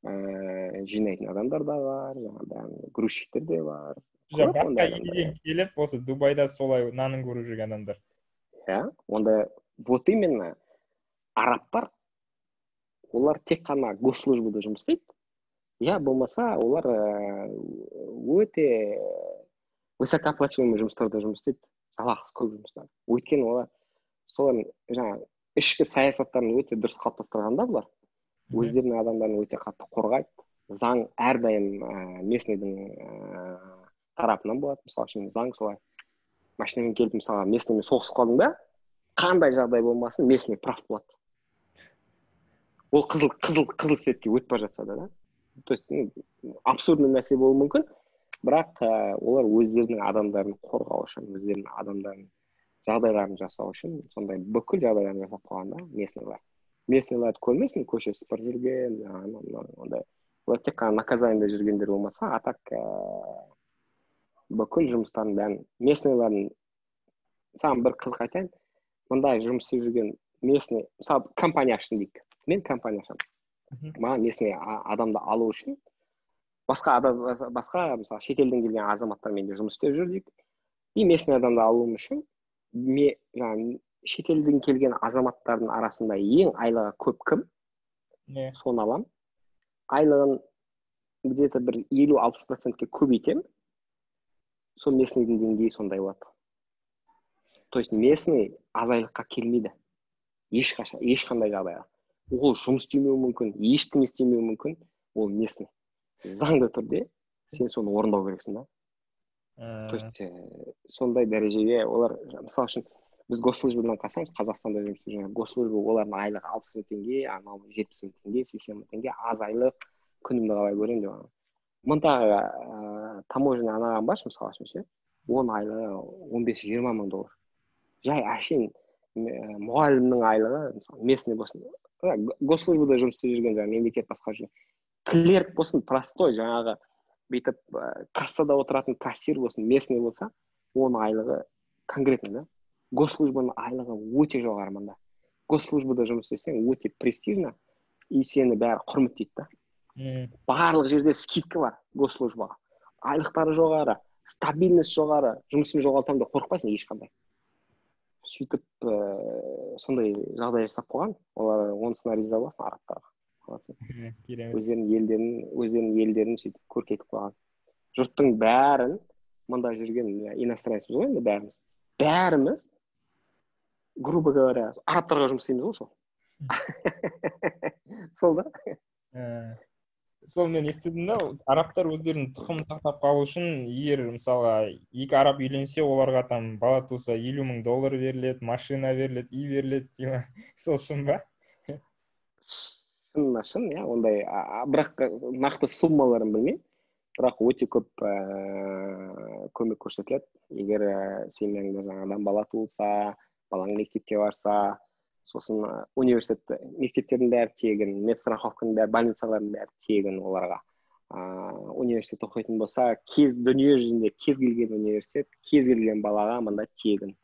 жинайтын адамдар да бар, жаңағыдай грузчиктер де бар. Басқа елден келіп, осы Дубайда солай нанын көріп жүрген адамдар. Онда вот именно арабтар, олар тек қана госслужбада жұмыс істейді. Болмаса, олар өте высокооплачиваемый жұмыстарда жұмыс істейді. Жалақысы көп жұмыстар. Өйткені олар солар жаңа ішкі саясаттарын өте дұрыс қалыптастырғанда бұлар өздерінің адамдарын өте қатты қорғайды. Заң әрдайым местныйдың тарапынан болады. Мысалы үшін заң солай машинамен келіп, мысалы, местныймен соғысып қалдың да, қандай жағдай болмасын, местный прав болады. Ол қызыл светке өтіп бара жатса да. То есть, абсурдный нәрсе болуы мүмкін, бірақ олар өздерінің адамдарын қорғау үшін, өздерінің адамдарын жағдайларын жасау үшін, сондай бүкіл жағдайларын жасап қойған да, местныйлар. Местныйларды көрмесін, көше сыпырып жүрген, ондай. Олар тек қана наказаниеде жүргендер болмаса, а так бүкіл жұмыстарын бәрін, местныйларын, саған бір қызық айтайын, мұндай жұмыс істеп жүрген местный, мысалы, компания аштым дейік. Мен компания ашамын. Маған местный адамды алу үшін, басқа, мысалы, шетелден келген азаматтар менде жұмыс істеп жүр дейік. И местный адамды алуым үшін, шетелден келген азаматтардың арасында ең айлығы көп кім? Соны аламын. Айлығын где-то бір 50-60%-ке көбейтемін. Сол местныйдің деңгейі сондай болады. То есть местный аз айлыққа келмейді. Ешқандай жағдайға. Ол жұмыс істемеуі мүмкін, ештеңе істемеуі мүмкін, ол местный. Заңды түрде сен соны орындау керексің да. То есть сондай дәрежеге олар, мысалы үшін, біз госслужбадан қалсаңыз, Қазақстанда жұмыс істеп госслужба, олардың айлығы 60 мың теңге, 70 мың теңге, 80 мың теңге, аз айлық, күнімді қалай көремін деп. Мұндағы таможня анаған баршы, мысалы үшін, оның айлығы 15-20 мың доллар. Жай әшейін мұғалімнің айлығы, мысалы, местный болсын, госслужбада жұмыс істеп жүрген, мемлекет басқарушы, клерк болсын, простой, жаңағы бүйтіп кассада отыратын кассир болсын, местный болса, оның айлығы конкретно, да? Госслужбаның айлығы өте жоғары мында. Госслужбада жұмыс істесең өте престижно, и сені бәрі құрметтейді да. Барлық жерде скидка бар госслужбаға. Айлықтары жоғары, стабильность жоғары, жұмысын жоғалтамын деп қорықпайсың ешқандай. Сөйтіп, сондай жағдай жасап қойған, олар онысына риза боласың арабтарға. Өздерінің елдерін сөйтіп көркейтіп қойған. Жұрттың бәрін, мында жүрген иностранецпіз ғой, енді бәріміз, грубо говоря, арабтарға жұмыс істейміз ғой сол. Сол да? сол мен естідім да, арабтар өздерінің тұқымын сақтап қалу үшін, егер мысалға екі араб үйленсе, оларға там бала туса $50,000 беріледі, машина беріледі, үй беріледі дейма. Сол шын ба? Шынына шын, иә, ондай, бірақ нақты суммаларын білмеймін. Бірақ өте көп көмек көрсетіледі. Егер семьяңда жаңадан бала туылса, балаң мектепке барса, сосын университет, мектептердің бәрі тегін, медстраховканың бәрі, больницалардың бәрі тегін оларға. Университет оқитын болса, дүние жүзінде кез келген университет, кез келген балаға мында тегін.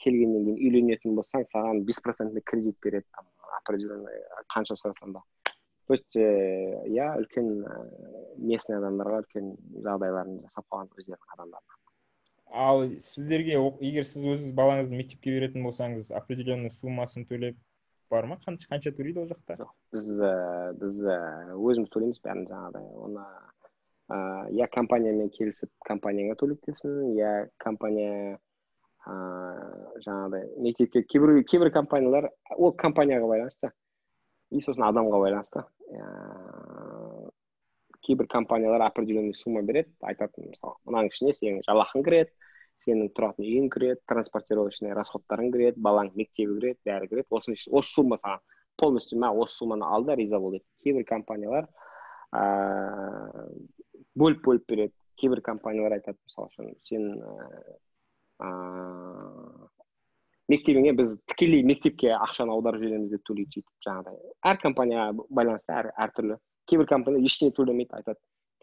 Келгеннен кейін үйленетін болсаң, саған 5% кредит береді, определенный қанша сұрасаң да. То есть, иә, үлкен местный адамдарға үлкен жағдайларын жасап қойған өздерінің адамдарына. Ал сіздерге, егер сіз өзіңіз балаңызды мектепке беретін болсаңыз, определенный суммасын төлеп бар ма? Қанша төлейді ол жақта? Жоқ, біз өзіміз төлейміз бәрін жаңағыдай. Оны я компаниямен келісіп, компанияға төлетесің, я компания жаңағыдай мектепке, кейбір компаниялар ол компанияға байланысты, и сосын адамға байланысты. Кейбір компаниялар определенный сумма береді, айтатын, мысалы, мынаның ішіне сенің жалақың кіреді, сенің тұратын үйің кіреді, транспортировочный расходтарың кіреді, балаң мектебі кіреді, бәрі кіреді. Осы сумма саған полностью, осы сумманы ал да риза бол дейді. Кейбір компаниялар бөліп береді. Кейбір компаниялар айтады, мысалы үшін, сен мектебіңе біз тікелей мектепке ақшаны аударып жібереміз деп төлейді сөйтіп, жаңағыдай. Әр компания байланысты әртүрлі. Кейбір компания ештеңе төлемейді, айтады.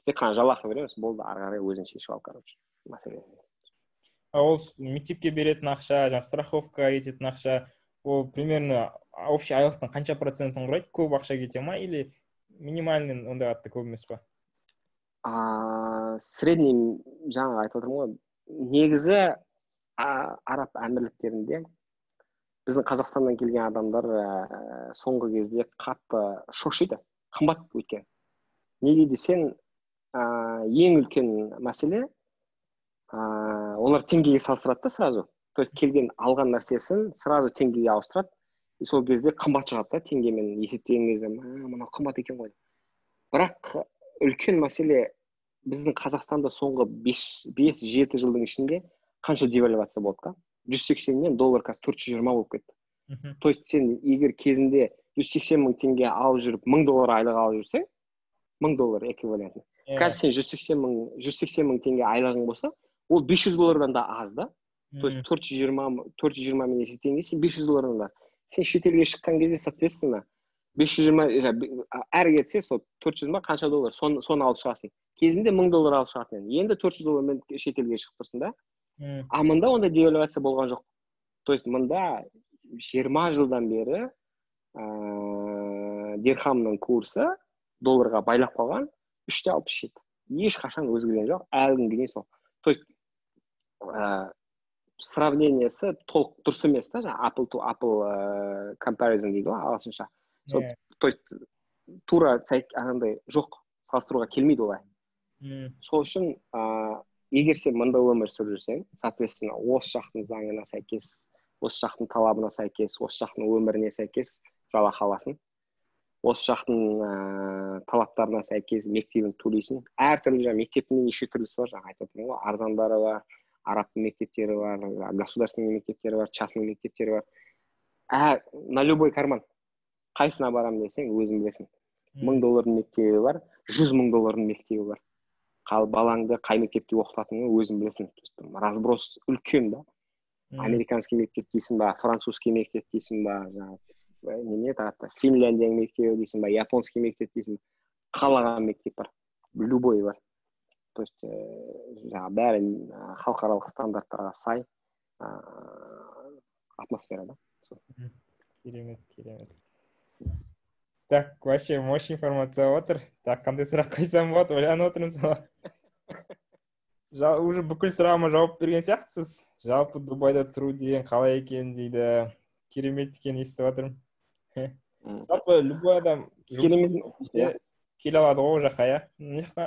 Тек қана жалақы береміз, болды, ары қарай өзің шешіп ал, короче, мәселе. Ол мектепке беретін ақша, жаңа страховка кететін ақша, ол примерно общий айлықтың қанша процентін құрайды? Көп ақша кете ма или минимальный ондай қатты көп емес па? Средний, жаңа айтып отырмын ғой, негізі араб әмірліктерінде біздің Қазақстаннан келген адамдар соңғы кезде қатты шошиды, қымбат өткен. Неге десең, ең үлкен мәселе, олар теңгеге салыстырады да сразу. То есть келген алған нәрсесін сразу теңгеге ауыстырады. И сол кезде қымбат шығады да, теңгемен есептеген кезде, мынау қымбат екен ғой. Бірақ үлкен мәселе, біздің Қазақстанда соңғы 5-7 жылдың ішінде қанша девальвация болды да? 180-нен доллар қазір 420 болып кетті. То есть сен егер кезінде 180 мың теңге алып жүріп, $1000 айлық алып жүрсең, $1000 эквивалентін. Қазір сен 180 мың теңге айлығың болса, ол $500 да аз да. То есть 420 мен есептеген сен $500 да. Сен шетелге шыққан кезде, соответственно, 520, әрі кетсе, сол 420 қанша доллар, соны алып шығасың. Кезінде $1000 алып шығатын. Енді $400 мен шетелге шығып тұрсың да. А мында онда девальвация болған жоқ. То есть мында 20 жылдан бері дирхамның курсы долларға байлап қалған 3.67. Ешқашан өзгерген жоқ, әлі күнге дейін сол. То есть сравнениесі толық дұрыс емес та, Apple to Apple comparison дейді ғой, ағылшынша. То есть тура анандай жоқ, салыстыруға келмейді олай. Сол үшін егер сен мында өмір сүріп жүрсең, соответственно, осы жақтың заңына сәйкес, осы жақтың талабына сәйкес, осы жақтың өміріне сәйкес жалақы аласың. Осы жақтың талаптарына сәйкес мектебін төлейсің. Әртүрлі мектептің неше түрлісі бар, жаңа айтып отырмын ғой, арзандары бар, арабтың мектептері бар, государственный мектептері бар, частный мектептері бар. На любой карман. Қайсына барам десең, өзің білесің. $1000 мектебі бар, $100,000 мектебі бар. Қал балаңды қай мектепте оқытатыныңды өзің білесің. Разброс үлкен да. Американский мектеп дейсің ба, французский мектеп дейсің ба, Финляндия мектебі дейсің ба, японский мектеп дейсің ба, қалаған мектеп бар. Любой бар. То есть бәрі халықаралық стандарттарға сай атмосфера да. Керемет. Так, вообще мощный информация отыр. Так, қандай сұрақ қойсам болады, ойланып отырмын соны. Уже бүкіл сұрағыма жауап берген сияқтысыз. Жалпы Дубайда тұру деген қалай екен дейді. Керемет екен естіп отырмын. Жалпы любой адам келе алады ғой жаққа, иә.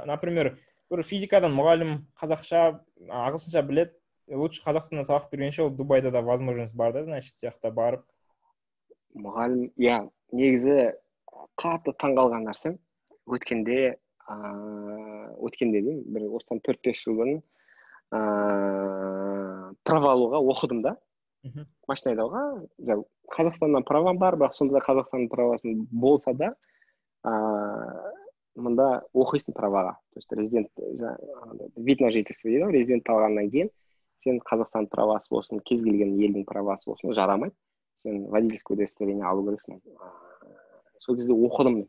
Например, бір физикадан мұғалім қазақша, ағылшынша біледі. Лучше Қазақстанда сабақ бергенше, ол Дубайда да возможность бар да, значит, сияқта барып. Мұғалім, иә, негізі қатты таңғалған нәрсем, өткенде деймін, бір осыдан 4-5 жыл бұрын права алуға оқыдым да, машина айдауға. Қазақстаннан правам бар, бірақ сонда да Қазақстанның правасын болса да, мында оқисың праваға. То есть резидент, вид на жительство дейді, резидент алғаннан кейін сен Қазақстан правасы болсын, кез келген елдің правасы болсын, жарамайды. Сен водительское удостоверение алу керексің. Сол кезде оқыдым.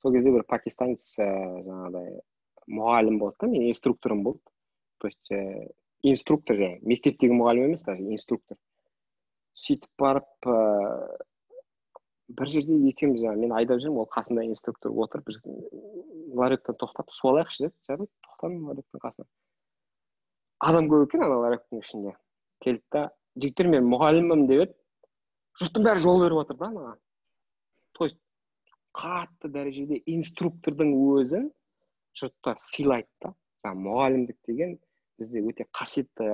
Сол кезде бір пакистанец жаңағыдай мұғалім болды да, мен инструкторым болды. То есть инструктор жаңағы, мектептегі мұғалім емес, даже инструктор. Сөйтіп барып, бір жерде екеуміз, мен айдап жүрмін, ол қасымда инструктор отыр, бір ларектен тоқтап, су алайықшы деді, жарайды, тоқтадым ларектің қасына. Адам көп екен ана ларектің ішінде. Келді да, жігіттер, мен мұғалімім деп еді, жұрттың бәрі жол беріп отыр да маған. То есть қатты дәрежеде инструктордың өзін жұрттар сыйлайды да. Мұғалімдік деген бізде өте қасиетті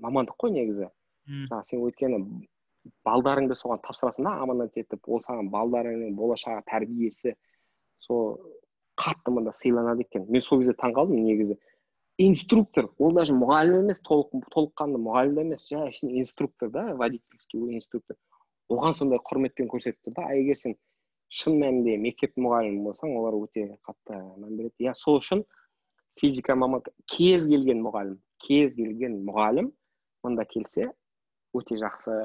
мамандық қой негізі. Сен өйткені балдарыңды соған тапсырасың да, аманат етіп, ол саған балдарыңның болашағы тәрбиесі сол қатты мында сыйланады екен. Мен сол кезде таңғалдым негізі. Инструктор, ол даже мұғалім емес, толыққанды мұғалім емес, ішін инструктор да, водительский инструктор. Оған сондай құрметпен көрсетті да, егер сен шын мәнінде мектеп мұғалімі болсаң, олар өте қатты мән береді. Сол үшін физика мамандығы кез келген мұғалім мында келсе өте жақсы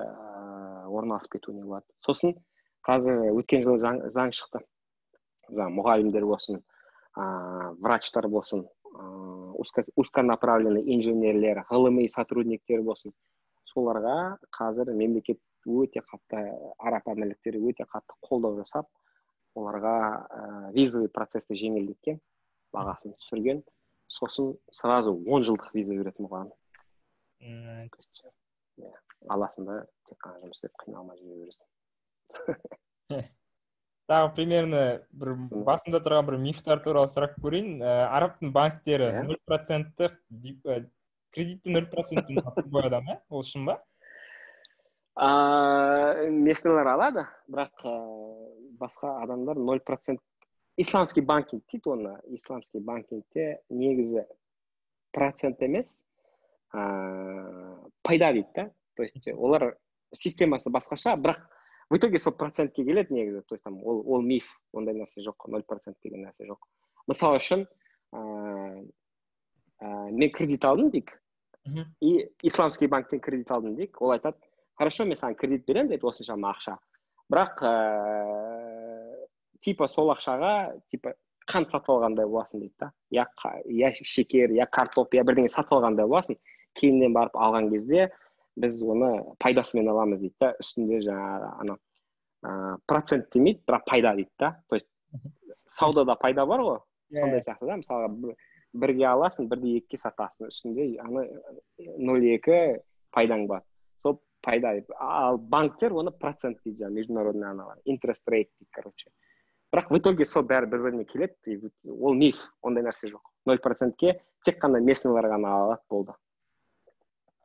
орналасып кетуіне болады. Сосын қазір өткен жылы заң шықты. Мұғалімдер болсын, врачтар болсын, узконаправленный инженерлер, ғылыми сотрудниктер болсын. Соларға қазір мемлекет өте қатты, араб әмірліктері өте қатты қолдау жасап, оларға визовый процесті жеңілдеткен, бағасын түсірген. Сосын сразу 10 жылдық виза беретін мұғалім. Аласында тек қана жұмыс істеп қиналмай жүре бересің. Тағы примерно бір басында тұрған бір мифтар туралы сұрақ көрейін. Арабтың банктері 0%-тық кредитті 0%-тің атып қояды ма? Ол шын ба? Местнелер алады, бірақ басқа адамдар 0%. Исламский банкинг дейді оны. Исламский банкингте негізі процент емес, пайда дейді да. То есть олар системасы басқаша, бірақ в итоге сол процентке келеді негізі. То есть ол миф, ондай нәрсе жоқ, 0% деген нәрсе жоқ. Мысалы үшін, мен кредит алдым дейік, и исламский банктен кредит алдым дейік, ол айтады, хорошо, мен саған кредит беремін дейді, осыншама ақша. Бірақ типа сол ақшаға қант сатып алғандай боласың дейді да. Я шекер, я картоп, я бірдеңе сатып алғандай боласың. Кейіннен барып алған кезде біз оны пайдасымен аламыз дейді да. Үстінде жаңағы процент демейді, бірақ пайда дейді да. То есть саудада пайда бар ғой, сондай сияқты да. Мысалға бірге аласың, 1-2-ке сатасың, үстінде 0,2 пайдаң бар. Сол пайда. Ал банктер оны процент дейді, международный аналар, interest rate дейді, короче. Бірақ в итоге сол бәрі бір-біріне келеді, ол миф, ондай нәрсе жоқ. 0%-ке тек қана местнелер ғана алады, болды.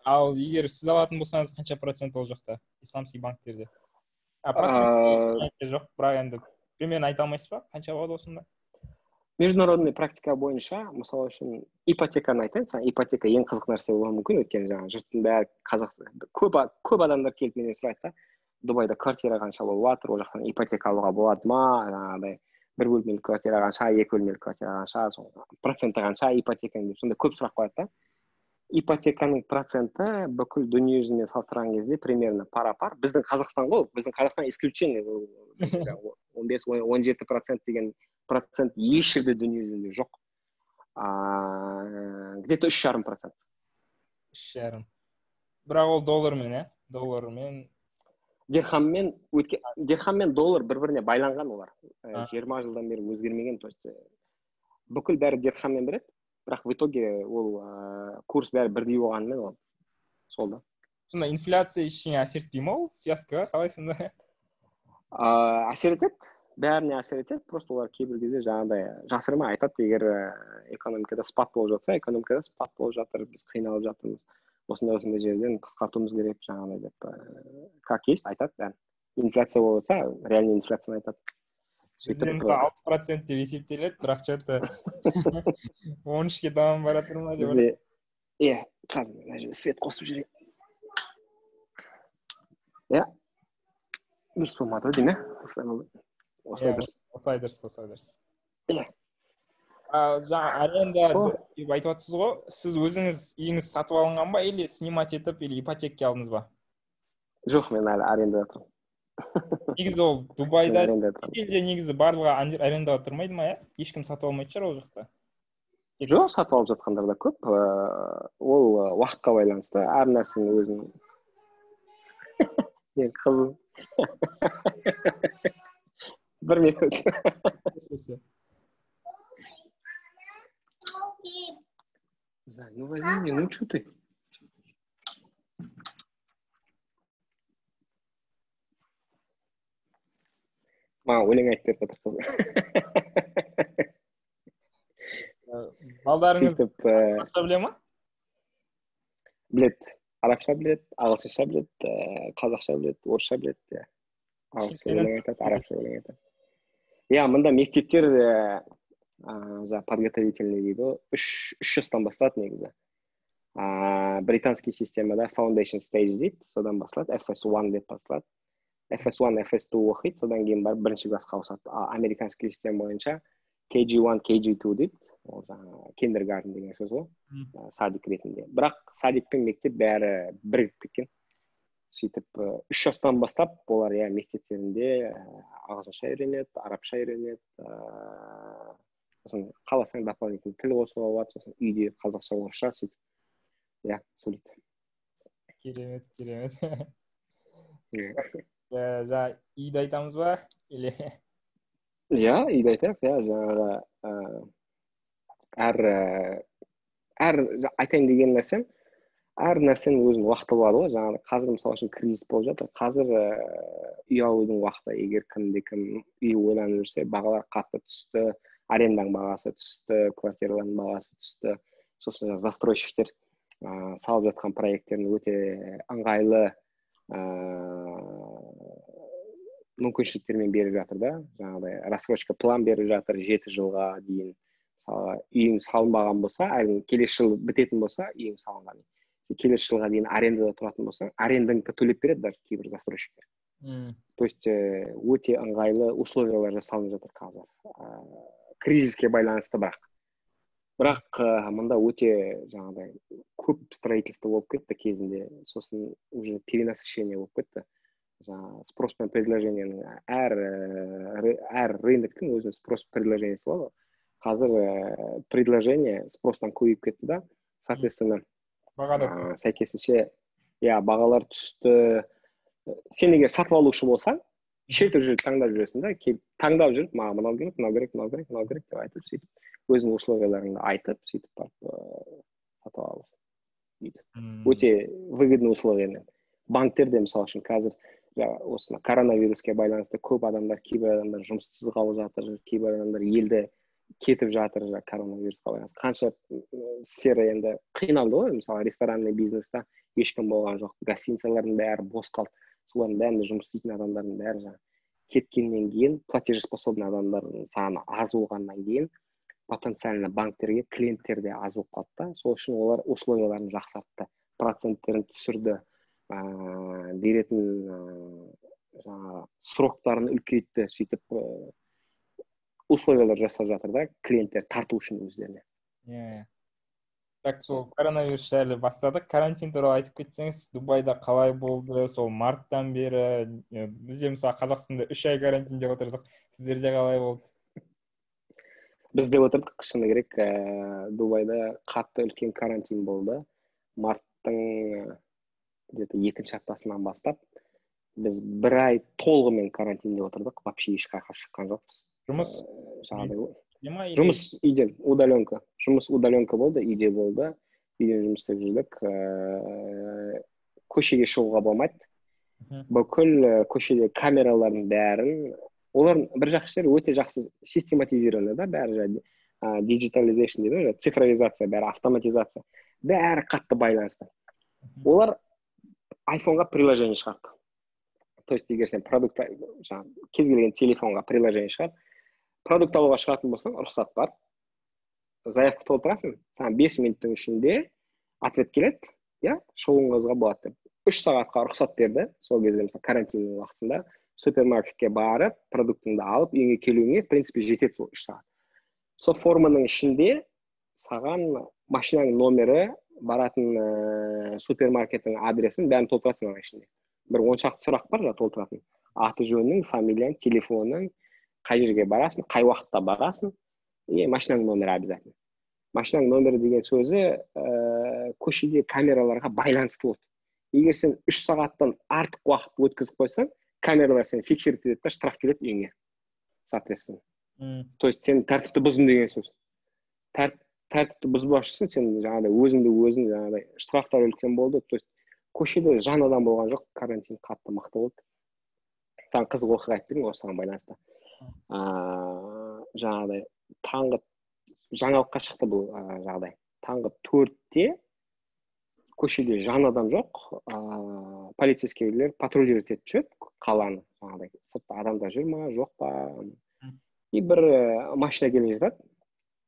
Ал егер сіз алатын болсаңыз, қанша процент ол жақта, исламский банктерде? Процент жоқ, бірақ енді примерно айта алмайсыз ба, қанша болады осында? Международный практика бойынша, мысалы үшін, ипотеканы айтайын, ипотека ең қызық нәрсе болуы мүмкін, өйткені жаңағы жұрттың бәрі көп адамдар келіп менен сұрайды да, Дубайда квартира қанша болып жатыр, ол жақтан ипотека алуға болады ма, жаңағыдай 1 бөлмелі квартира қанша, 2 бөлмелі квартира қанша, проценті қанша ипотеканың деп, сонда көп сұрақ қояды да. Ипотеканың проценті бүкіл дүние жүзімен салыстырған кезде примерно пара-пар. Біздің Қазақстан ғой, біздің Қазақстан исключение, 15-17% деген процент еш жерде дүние жүзінде жоқ. Где-то 3,5%. 3,5. Бірақ ол доллармен, доллармен. Дирхам мен доллар бір-біріне байланған олар. 20 жылдан бері өзгермеген, то есть бүкіл бәрі дирхаммен береді, бірақ в итоге ол курс бәрі бірдей болғанымен ол сол да. Сонда инфляция ішіне әсер етпей ме ол сыяскаға, қалай сонда? Әсер етеді, бәріне әсер етеді, просто олар кейбір кезде жаңағыдай жасырмай айтады, егер экономикада спад болып жатса, экономикада спад болып жатыр, біз қиналып жатырмыз. Осындай жерден қысқартуымыз керек, жаңағыдай деп, как есть, айтады, бәрі. Инфляция болып жатса, реальный инфляцияны айтады. Бізде мысалы 6% деп есептеледі, бірақ что-то 13-ке таман бара тұр ма деп бізде иә қазір мына жерде свет қосып жіберейін. Иә дұрыс болмады деймін осылай дұрыс. Осылай дұрыс. Иә Жаңа аренда деп айтып жатсыз ғой, сіз өзіңіз үйіңіз сатып алынған ба, или снимать етіп, или ипотекке алдыңыз ба? жоқ, мен әлі арендада тұрмын. Негізі ол Дубайда, шетелде негізі барлығы арендаға тұрмайды ма, иә? Ешкім сатып алмайды шығар ол жақта. Жоқ, сатып алып жатқандар да көп. Ол уақытқа байланысты. Әр нәрсенің өзінің мен қызым. Бір минут. Ну возьми мне, ну что ты? Маған өлең айтып беріп жатыр қыз. Балдарыңыз арабша біле ма? Біледі. Арабша біледі, ағылшынша біледі, қазақша біледі, орысша біледі. Ағылшынша өлең айтады, арабша өлең айтады. Иә, мұнда мектептер подготовительный дейді, 3 жастан бастады негізі. Британский системада foundation stage дейді, содан басталады, FS1 деп басталады. FS1, FS2 оқиды, содан кейін барып бірінші классқа ауысады. Американский система бойынша KG1, KG2 дейді, ол жаңағы kindergarten деген сөз ғой, садик ретінде. Бірақ садик пен мектеп бәрі бірігіп кеткен. Сөйтіп 3 жастан бастап олар иә мектептерінде ағылшынша үйренеді, арабша үйренеді, сосын қаласаң дополнительный тіл қосуға болады, сосын үйде қазақша, орысша сөйтіп иә сөйлейді. Керемет. Жаңа үйді айтамыз ба? Или иә, үйді айтайық, иә, жаңағы әр айтайын деген нәрсем, әр нәрсенің өзінің уақыты болады ғой. Жаңағы қазір мысалы үшін кризис болып жатыр. Қазір үй алудың уақыты, егер кім үй ойланып жүрсе, бағалар қатты түсті, аренданың бағасы түсті, квартиралардың бағасы түсті. Сосын застройщиктер салып жатқан проекттерін өте ыңғайлы мүмкіншіліктермен беріп жатыр да. Жаңағыдай рассрочка план беріп жатыр 7 жылға дейін. Мысалы, үйің салынбаған болса, келесі жыл бітетін болса, үйің салынған. Келесі жылға дейін арендада тұратын болса, арендаңды төлеп береді даже кейбір застройщиктер. То есть өте ыңғайлы условиялар жасалынып жатыр қазір. Кризиске байланысты бірақ мұнда өте жаңағыдай көп строительство болып кетті кезінде, сосын уже перенасыщение болып кетті. Жаңағы спрос пен предложениенің әр рыноктың өзінің спрос предложениесі болады. Қазір предложение спростан көбейіп кетті да, соответственно сәйкесінше бағалар түсті. Сен егер сатып алушы болсаң, шетіп жүріп таңдап жүресің да, таңдап жүріп, маған мынау керек деп айтып, сөйтіп өзінің условияларыңды айтып, сөйтіп барып сатып аласың. Өте выгодный условиямен. Банктерде мысалы үшін қазір осыны коронавируске байланысты көп адамдар, кейбір адамдар жұмыссыз қалып жатыр, кейбір адамдар елді кетіп жатыр коронавирусқа байланысты. Қанша сфера енді қиналды ғой, мысалы ресторанный бизнеста ешкім болған жоқ, гостиницалардың бәрі бос қалды. Солардың бәрінде жұмыс істейтін адамдардың бәрі кеткеннен кейін, платежеспособный адамдардың саны аз болғаннан кейін, потенциально банктерге клиенттерде аз болып қалды. Сол үшін олар условияларын жақсартты, проценттерін түсірді, беретін сроктарын үлкейтті, сөйтіп условиялар жасап жатыр да, клиенттер тарту үшін өздеріне. Так, сол коронавирус жайлы бастадық. Карантин туралы айтып кетсеңіз, Дубайда қалай болды? Сол марттан бері, бізде мысалы Қазақстанда 3 ай карантинде отырдық. Сіздерде қалай болды? Бізде отырдық, шыны керек, Дубайда қатты үлкен карантин болды. Марттың где-то 2-ші аптасынан бастап біз 1 ай толығымен карантинде отырдық, вообще ешқайда шыққан жоқпыз. Жұмыс үйден, удаленка. Жұмыс удаленка болды, үйде болды. Үйден жұмыс істеп жүрдік. Көшеге шығуға болмайды. Бүкіл көшеде камералардың бәрін, олар бір жақсы өте жақсы систематизированы да, бәрі digitalization дейді, цифровизация, бәрі автоматизация, бәрі қатты байланысты. Олар iPhone-ға приложение шығарды. То есть, егер сен продукт, кез келген телефонға приложение шығарды, продукт алуға шығатын болсаң, рұқсат бар. Заявка толтырасың, саған 5 минуттың ішінде ответ келеді, иә, шығуыңызға болады деп. 3 сағатқа рұқсат берді. Сол кезде мысалы карантин уақытында супермаркетке барып, продуктыңды алып, үйіңе келуіңе, в принципе, жетеді сол 3 сағат. Сол форманың ішінде саған машинаның номері, баратын супермаркеттің адресін бәрін толтырасың ана ішінде. Бір 10 шақты сұрақ бар толтыратын. Аты жөнің, фамилияң, телефоның, қай жерге барасың, қай уақытта барасың, и машинаның номері обязательно. Машинаның номері деген сөзі көшеде камераларға байланысты болады. Егер сен 3 сағаттан артық уақыт өткізіп қойсаң, камералар сені фиксировать етеді да штраф келеді үйіңе. Соответственно. То есть сен тәртіпті бұздың деген сөз. Тәртіпті бұзбаушысың, сен жаңағыдай өзің жаңағыдай штрафтар үлкен болды. То есть көшеде жан адам болған жоқ, карантин қатты мықты болды. Саған қызық оқиға айтып берейін осыған байланысты. Жаңағыдай таңғы жаңалыққа шықты бұл жағдай. Таңғы 4-те көшеде жан адам жоқ, полицейскийлер патрулировать етіп жүреді қаланы, жаңағыдай сыртта адамдар жүр ма, жоқ па. И бір машина келе жатады.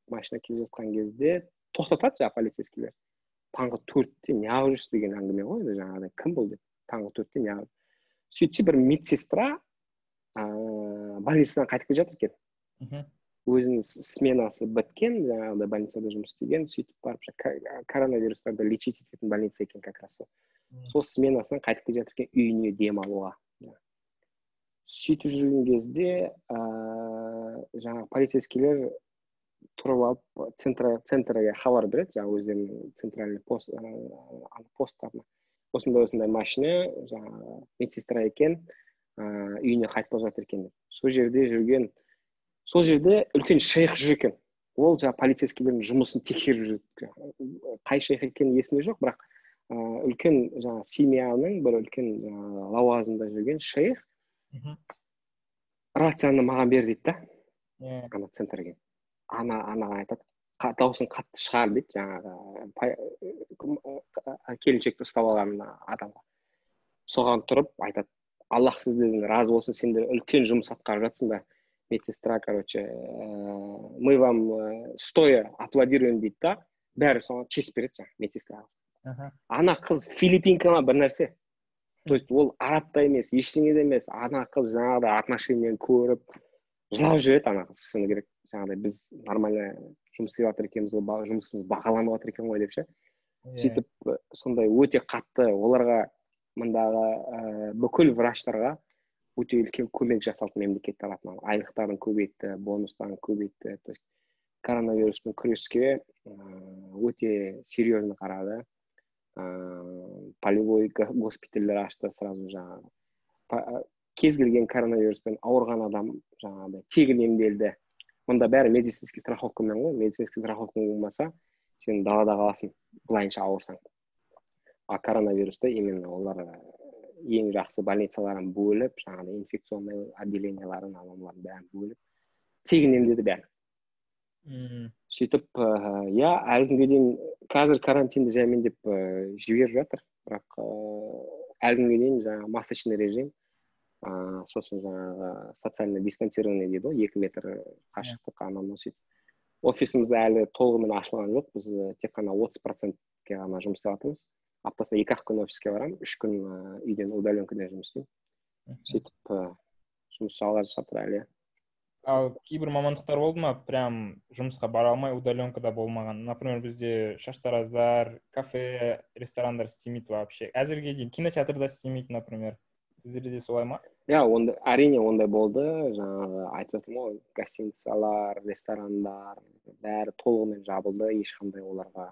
Машина келе жатқан кезде тоқтатады жаңа полицейскийлер. Таңғы 4-те неғып жүрсіз деген әңгіме ғой, жаңағыдай кім бұл деп. Таңғы 4-те неғып. Сөйтсе бір медсестра больницадан қайтып келе жатыр екен. Өзінің сменасы біткен, жаңағыдай больницада жұмыс істеген, сөйтіп барып коронавирустарды лечить ететін больница екен как раз. Сол сменасынан қайтып келе жатыр екен үйіне дем алуға. Сөйтіп жүрген кезде жаңағы полицейскийлер тұрып алып центрге хабар береді, жаңағы өздерінің центральный посттарына. Осындай машина, жаңағы медсестра екен, үйіне қайтып жатыр екен. Сол жерде үлкен шейх жүр екен. Ол жаңағы полицейскийлердің жұмысын тексеріп жүреді. Қай шейх екені есімде жоқ, бірақ үлкен жаңағы семьяның бір үлкен лауазымда жүрген шейх рацияны маған бер дейді да. Ана центрге. Анаға айтады, дауысын қатты шығар дейді, жаңағы келіншекті ұстап алған адамға. Соған тұрып айтады, Аллах сіздерден разы болсын, сендер үлкен жұмыс атқарып жатсыңдар. Медсестра, короче, мы вам стоя аплодируем дейді да, бәрі соған честь береді жаңағы медсестра. Ана қыз филиппинка ма бір нәрсе. То есть ол арабта емес, ештеңе де емес. Ана қыз жаңағыдай отношениені көріп, жылап жүреді ана қыз, шыны керек. Жаңағыдай біз нормально жұмыс істеп жатыр екенбіз, жұмысымыз бағаланып жатыр екен ғой деп ше. Сөйтіп сондай өте қатты оларға мындағы бүкіл врачтарға өте үлкен көмек жасалды мемлекет тарапынан. Айлықтарын көбейтті, бонустарын көбейтті. То есть коронавируспен күреске өте серьезно қарады. Полевой госпитальдер ашты сразу жаңағы. Кез келген коронавируспен ауырған адам жаңағыдай тегін емделді. Мұнда бәрі медицинский страховкамен ғой. Медицинский страховкамен болмаса, сен далада қаласың, былайынша ауырсаң. А коронавирусты именно олар ең жақсы больницаларын бөліп, жаңағыдай инфекционный отделенияларын, адамларын бәрін бөліп, тегін емдеді бәрін. Сөйтіп, әлі күнге дейін қазір карантинді жаймен деп жіберіп жатыр, бірақ әлі күнге дейін жаңағы масочный режим, сосын жаңағы социально дистанцированный дейді ғой, 2 метр қашықтық ананы сөйтіп. Офисіміз әлі толығымен ашылған жоқ, біз тек қана 30%-ке ғана жұмыс істеп жатырмыз. Аптасына 2-ақ күн офиске барамын, 3 күн үйден удаленкада жұмыс істеймін. Сөйтіп жұмыс жалғасып жатыр әлі. Ал кейбір мамандықтар болды ма, прям жұмысқа бара алмай удаленкада болмаған? Например, бізде шаштараздар, кафе, ресторандар істемейді вообще. Әзірге дейін кинотеатрда істемейді, например. Сіздерде солай ма? Әрине ондай болды. Жаңағы айтып жатырмын ғой, гостиницалар, ресторандар бәрі толығымен жабылды, ешқандай оларға.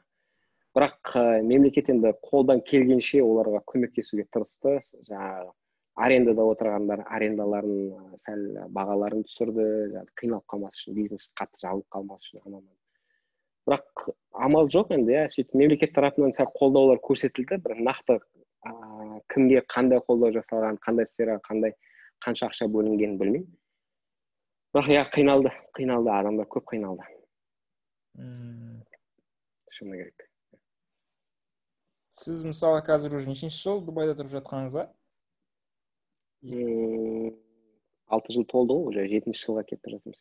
Бірақ мемлекет енді қолдан келгенше оларға көмектесуге тырысты. Жаңағы арендада отырғандар арендаларын сәл бағаларын түсірді, қиналып қалмас үшін, бизнес қатты жабылып қалмас үшін. Бірақ амал жоқ енді, сөйтіп мемлекет тарапынан сәл қолдаулар көрсетілді, бір нақты кімге қандай қолдау жасалған, қандай сфераға қанша ақша бөлінген білмеймін. Бірақ қиналды, адамдар көп қиналды. Шыны керек. Сіз мысалы қазір уже нешінші жыл Дубайда тұрып жатқаныңызға? 6 жыл толды ғой, уже 7-ші жылға кетіп жатырмыз.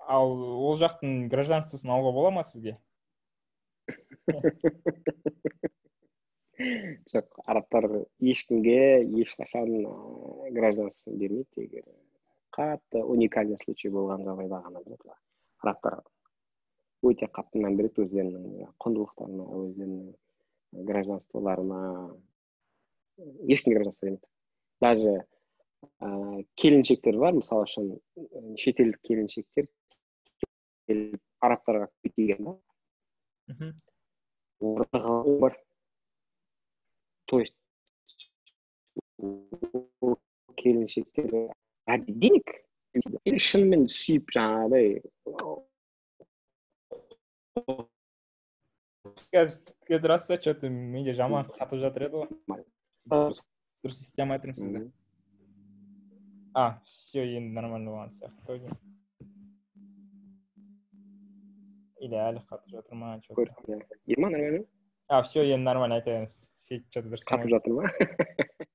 ал ол жақтың гражданствосын алуға бола ма сізге? Жоқ, арабтар ешкімге ешқашан гражданствосын бермейді, егер қатты уникальный случай болған жағдайда ғана береді. Арабтар өте қатты мән береді өздерінің құндылықтарына, өздерінің гражданстволарына. Ешкімге гражданство бермейді. Даже келіншектер бар, мысалы үшін шетелдік келіншектер келіп арабтарға келген да. Бар. То есть келіншектер ради денег или шынымен сүйіп жаңағыдай қазір рас что-то менде жаман қатып жатыр еді ғой. Дұрыс істемей отырмын сізді. Все, енді нормально болған сияқты. Или әлі қатып жатыр ма? Ема нормально? Все, енді нормально айта беріңіз. Сет что-то дұрыс қатып жатыр ма?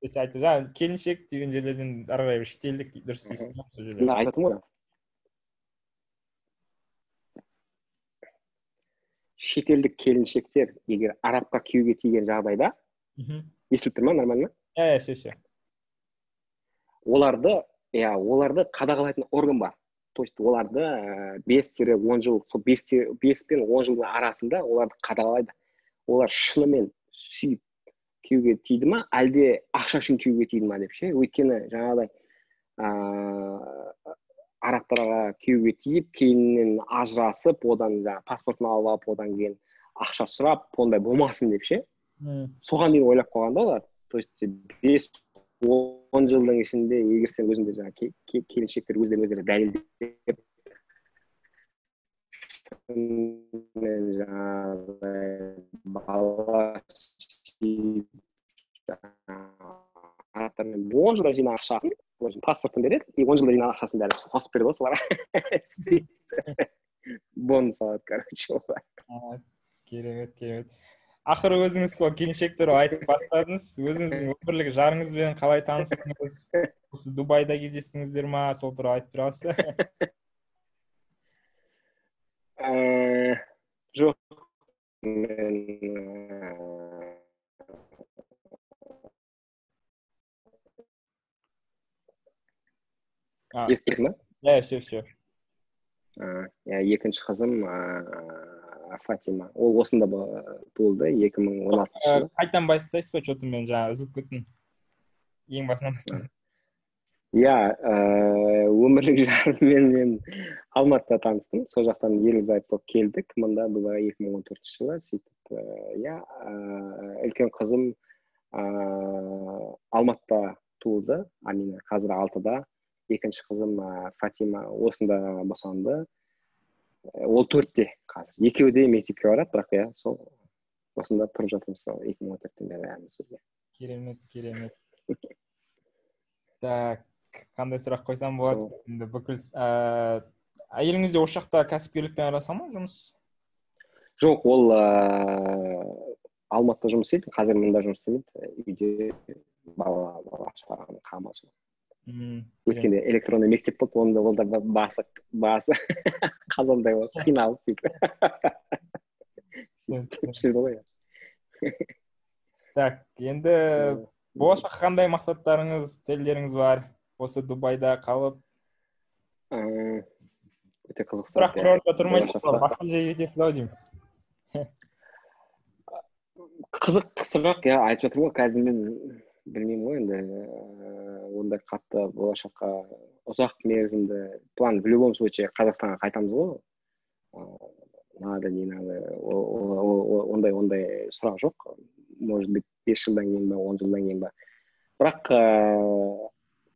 Жаңа келіншек деген жерлерден ары қарай шетелдік дұрыс дейсіз ғой сол жерлерде. Айтатым ғой. Шетелдік келіншектер егер арабқа күйеуге тиген жағдайда, естіліп тұр ма, нормально? Все. Оларды қадағалайтын орган бар. То есть оларды 5-10 жыл, 5 пен 10 жылдың арасында оларды қадағалайды. Олар шынымен сүйіп күйеуге тиді ма, әлде ақша үшін күйеуге тиді ма деп ше. Өйткені жаңағыдай арабтарға күйеуге тиіп, кейіннен ажырасып, одан паспортын алып, одан кейін ақша сұрап, ондай болмасын деп ше. Соған дейін ойлап қойған да олар. То есть 5-10 жылдың ішінде егер сен өзіңде жаңағы келіншектер өздері дәлелдеп бала арабтармен 10 жылда жинаған ақшасын, паспортын береді, и 10 жылда жинаған ақшасын бәрі қосып береді ғой соларға. Бонус алады, короче, олар. Керемет. Ақыры өзіңіз сол келіншектер айтып бастадыңыз. Өзіңіздің өмірлік жарыңызбен қалай таныстыңыз? Осы Дубайда кездестіңіздер ма? Сол туралы айтып тұрасыз? Жоқ. Естісің ба? Все. Екінші қызым Фатима. Ол осында болды 2016 жылы. Қайтан бастайсыз ба? Что-то мен жаңа үзіліп кеттім. Ең басынан бастап. Өмірлік жарыммен мен Алматыда таныстым. Сол жақтан ерлі-зайып болып келдік. Мұнда Дубайға 2014 жылы. Сөйтіп, үлкен қызым Алматыда туылды. Амина қазір 6-да. Екінші қызым Фатима осында босанды. Ол 4-те қазір. Екеуі де мектепке барады, бірақ сол осында тұрып жатырмыз сол 2014-тен бері әміз бірге. Керемет. Так, қандай сұрақ қойсам болады? Енді бүкіл әйеліңізде осы жақта кәсіпкерлікпен айналыса ма жұмыс? Жоқ, ол Алматыда жұмыс істейді, қазір мұнда жұмыс істемейді. Үйде бала шығарған қамасы. Өткенде электронды мектеп болды, онда басы қазандай болды, қиналып сөйтіп. Так, енді болашаққа қандай мақсаттарыңыз, целдеріңіз бар? Осы Дубайда қалып? Өте қызық сұрақ. Бірақ бір орында тұрмайсыз, басқа жерге кетесіз-ау деймін. Қызық сұрақ, айтып жатырмын ғой, қазір мен білмеймін ғой, енді ондай қатты болашаққа ұзақ мерзімді план в любом случае Қазақстанға қайтамыз ғой. Надо, не надо, ондай сұрақ жоқ. Может быть, 5 жылдан кейін ба, 10 жылдан кейін ба. Бірақ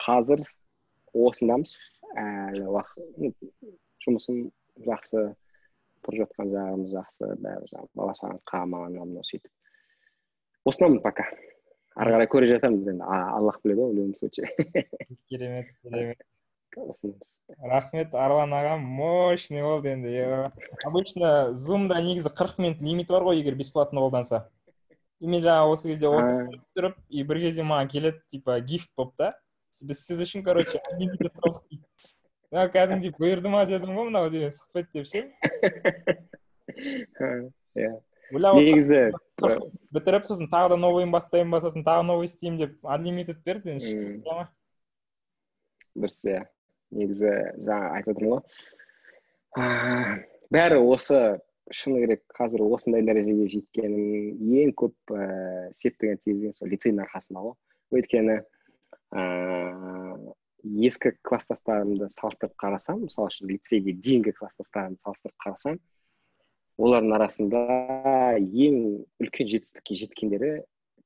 қазір осындамыз. Жұмысым жақсы, тұрып жатқан жағымыз жақсы, бәрі бала-шағаның қамын сөйтіп. Осындамын пока. Ары қарай көре жатамыз енді. Аллах біледі ғой, в любом случае. Керемет. Рахмет, Арлан ағам, мощный болды енді. Обычно Zoom-да негізі 40 минут лимит бар ғой, егер бесплатно қолданса. Мен жаңа осы кезде отырып тұрып, бір кезде маған келеді, типа гифт болып та. Біз сіз үшін, короче, unlimited толық дейді. кәдімгідей бұйырды ма дедім ғой мынау деген сұхбет деп ше. Иә. Ойлап Негізі бітіріп сосын тағы да новыйын бастаймын ба, сосын тағы новый істеймін деп unlimited берді енді. Дұрыс, иә. Негізі жаңа айтып отырмын ғой. Бәрі осы шыны керек қазір осындай дәрежеге жеткенім ең көп септігін тигізген сол лицейдің арқасында ғой. Өйткені ескі класстастарымды салыстырып қарасам, мысалы үшін лицейге дейінгі класстастарымды салыстырып қарасам, олардың арасында ең үлкен жетістікке жеткендері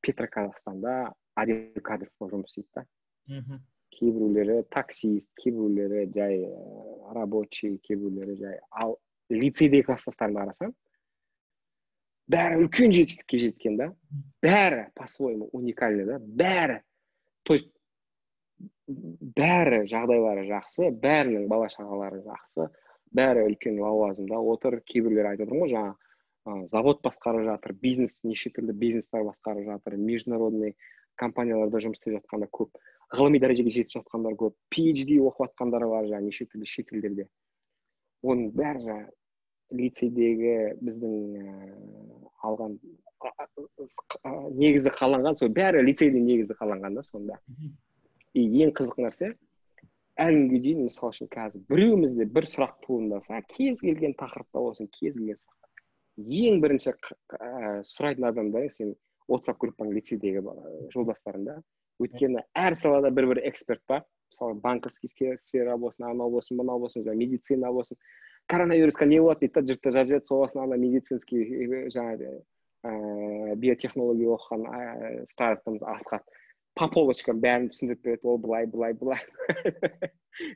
Петроказахстанда отдел кадров болып жұмыс істейді да. Кейбіреулері таксист, кейбіреулері жай рабочий, кейбіреулері жай. Ал лицейдегі класстастарымды қарасам, бәрі үлкен жетістікке жеткен да. Бәрі по-своему уникальный да. Бәрі. То есть бәрі жағдайлары жақсы, бәрінің бала шағалары жақсы, бәрі үлкен лауазымда отыр. Кейбіреулері айтып отырмын ғой, жаңа завод басқарып жатыр, бизнес, неше түрлі бизнестер басқарып жатыр, международный компанияларда жұмыс істеп жатқандар көп, ғылыми дәрежеге жетіп жатқандар көп, PhD оқып жатқандар бар, жаңа неше түрлі шет елдерде. Оның бәрі жаңа лицейдегі біздің алған негізі қаланған, сол бәрі лицейде негізі қаланған да сонда. И ең қызық нәрсе, әлі дейін мысалы үшін қазір біреумізде бір сұрақ туындаса, кез келген тақырыпта болсын, кез келген сұрақ. Ең бірінші сұрайтын адамдар сен WhatsApp группаң лицейдегі жолдастарында. Өйткені әр салада бір эксперт бар. Мысалы банковский сфера болсын, анау болсын, мынау болсын, медицина болсын. Коронавирусқа не болады дейді, жұртта жазып соғасын ана медицинский жаңағы биотехнология оқыған старостамыз Асқат Поповочка бәрін түсіндіріп береді, ол былай.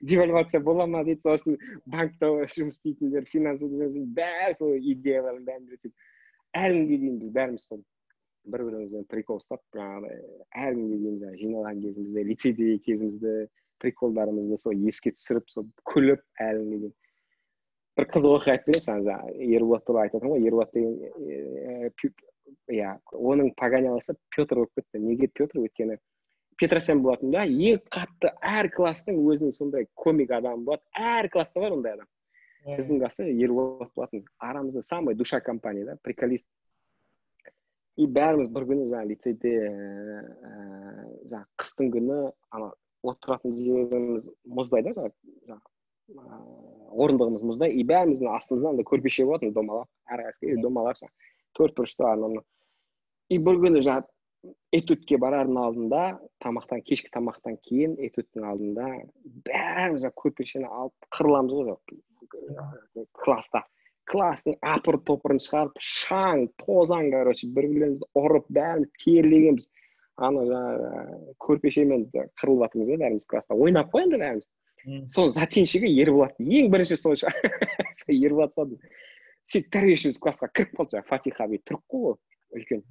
Девальвация бола ма дейді, сосын банкта жұмыс істейтіндер, финансовый жұмыс бәрі сол идеяларын бәрін береді. Әлі дейін біз бәріміз сол бір-бірімізбен прикол ұстап, әлі дейін жиналған кезімізде, лицейдегі кезімізде приколдарымызды сол еске түсіріп, сол күліп, әлі дейін. Бір қызық оқиға айтып берейін саған, Ерболат туралы айтып отырмын ғой, Ерболат деген, оның погоняласы Петр болып кетті. Неге Петр? Өйткені Петросян болатын да, ең қатты әр класстың өзінің сондай комик адам болады. Әр класста бар ондай адам. Біздің класста Ерболат болатын. Арамызда самый душа компания да, приколист. И бәріміз бір күні лицейде қыстың күні отыратын жеріміз мұздай да, орындығымыз мұздай. И бәріміздің астымыздан да көрпеше болатын, домалақ. Әрқайсысы домалақ, төрт бұрышты ананы. И бір күні этюдке барардың алдында, кешкі тамақтан кейін этюдтің алдында бәріміз көрпешені алып қырыламыз ғой класста. Класстың апыр-топырын шығарып, шаң, тозаң, бір-бірлерімізді ұрып, бәріміз терлегенбіз. Көрпешемен қырылып жатырмыз да бәріміз класста. Ойнап қойынды бәріміз. Соның зачинщигі Ерболат. Ең бірінші сол Ерболат болды. Сөйтіп тәрбиешіміз классқа кіріп қалды, Фатиха би тұрып қой, үлкен.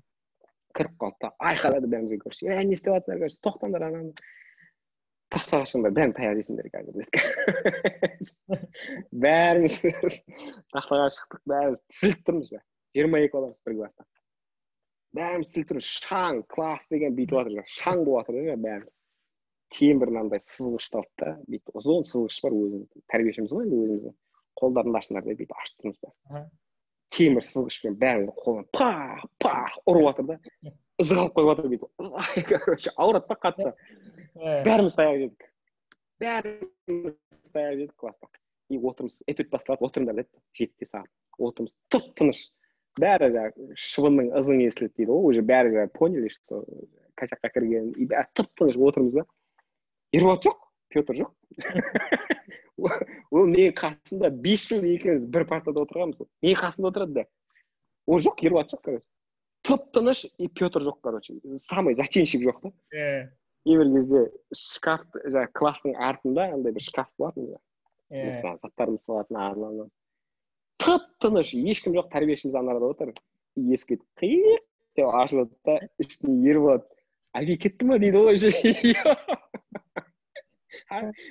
Кіріп қалды, айқайлады бәрімізге көрші. Не істеп жатсыңдар, көрші, тоқтаңдар ананы. Тақтаға шығыңдар, бәрін таяқ жейсіңдер қазір. Бәріміз тақтаға шықтық, бәріміз тізіліп тұрмыз. 22 баламыз бір класста. Бәріміз тізіліп тұрмыз, шаң, класс деген бүйтіп жатыр, шаң болып жатыр бәріміз. Темір мынандай сызғышты алды да, бүйтіп ұзын сызғыш бар өзіміз, тәрбиешіміз ғой енді өзіміздің. Қолдарын ашыңдар деп бүйтіп ашып тұрмыз бәрі. Темір сызғышпен бәріміз қолдан пах ұрып жатыр да. Ызғалып қойып жатыр бүйтіп. Ауырады да қатты. Бәріміз таяқ жедік класста. И отырмыз, этюд басталады, отырыңдар деді, 7 сағат. Отырмыз, тып-тыныш. Бәрі шыбынның ызың естіледі дейді ғой, уже бәрі поняли, что косякқа кірген. И бәрі тып-тыныш отырмыз да. Ерболат жоқ, Петр жоқ. Ол менің қасында 5 жыл екеуміз бір партада отырғанбыз. Менің қасында отырады да. Ол жоқ, Ерболат жоқ, короче. Тып-тыныш, и Петр жоқ, короче. Самый зачинщик жоқ да. И бір кезде шкаф, класстың артында андай бір шкаф болатын. Біз заттарымыз салатын арланнан. Тып-тыныш, ешкім жоқ, тәрбиешіміз анарда отыр. Ескі қиық деп ашылады да, ішіне Ерболат. Әби кетті ма дейді ғой.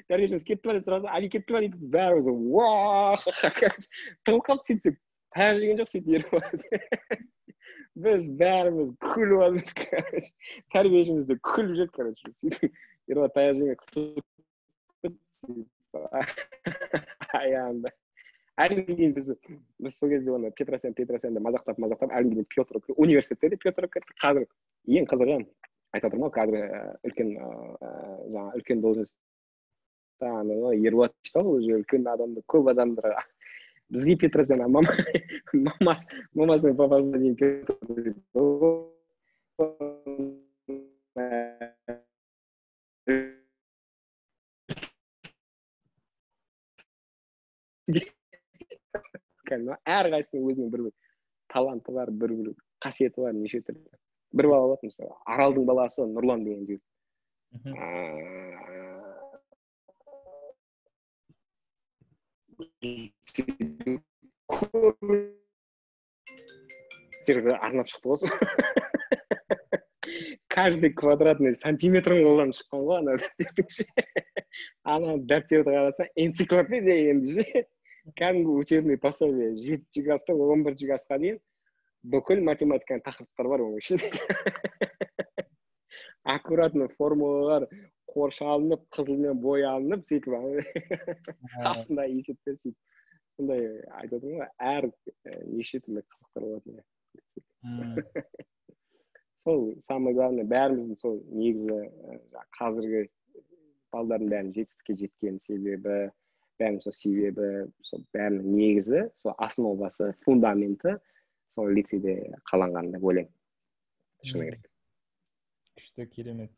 Тәрбиешіміз кетті ма деп сұрады, әби кетті ма дейді, бәріміз тығылып қалды сөйтсек, таяқ жеген жоқ сөйтіп Ерболат. Біз бәріміз күліп алымыз, тәрбиешімізді күліп жеді, короче. Ерболат таяқ жеген аяғында әлі кейін біз сол кезде оны Петросян деп мазақтап әлі кейін Петр университетте де Петр қазір ең қызығы айтып отырмын ғой қазір жаңағы үлкен должностьта Ерболат та уже үлкен адамды көп адамдар бізге Петросян мамасының папасына дейін Петр әрқайсысының өзінің бір таланты бар, бір қасиеті бар, неше түрлі. Бір бала болады, мысалы, Аралдың баласы Нұрлан деген жігіт. Арнап шықты ғой. Каждый квадратный сантиметрін қолдан шыққан ғой, ана дәптердің. Ана дәптерді қараса, энциклопедия енді. Кәдімгі учебный пособие 7 класстан 11 классқа дейін бүкіл математиканың тақырыптары бар оның ішінде. Аккуратно формулалар қоршалынып, қызылмен боялынып, сөйтіп астында есептер сөйтіп. Сондай айтып отырмын ғой, әр неше түрлі қызықтар болады. Сол самое главное, бәріміздің сол негізі қазіргі балдардың бәрінің жетістікке жеткен себебі, бәрінің сол себебі, сол бәрінің негізі, сол основасы, фундаменті сол лицейде қаланған деп ойлаймын. Шыны керек. Күшті, керемет.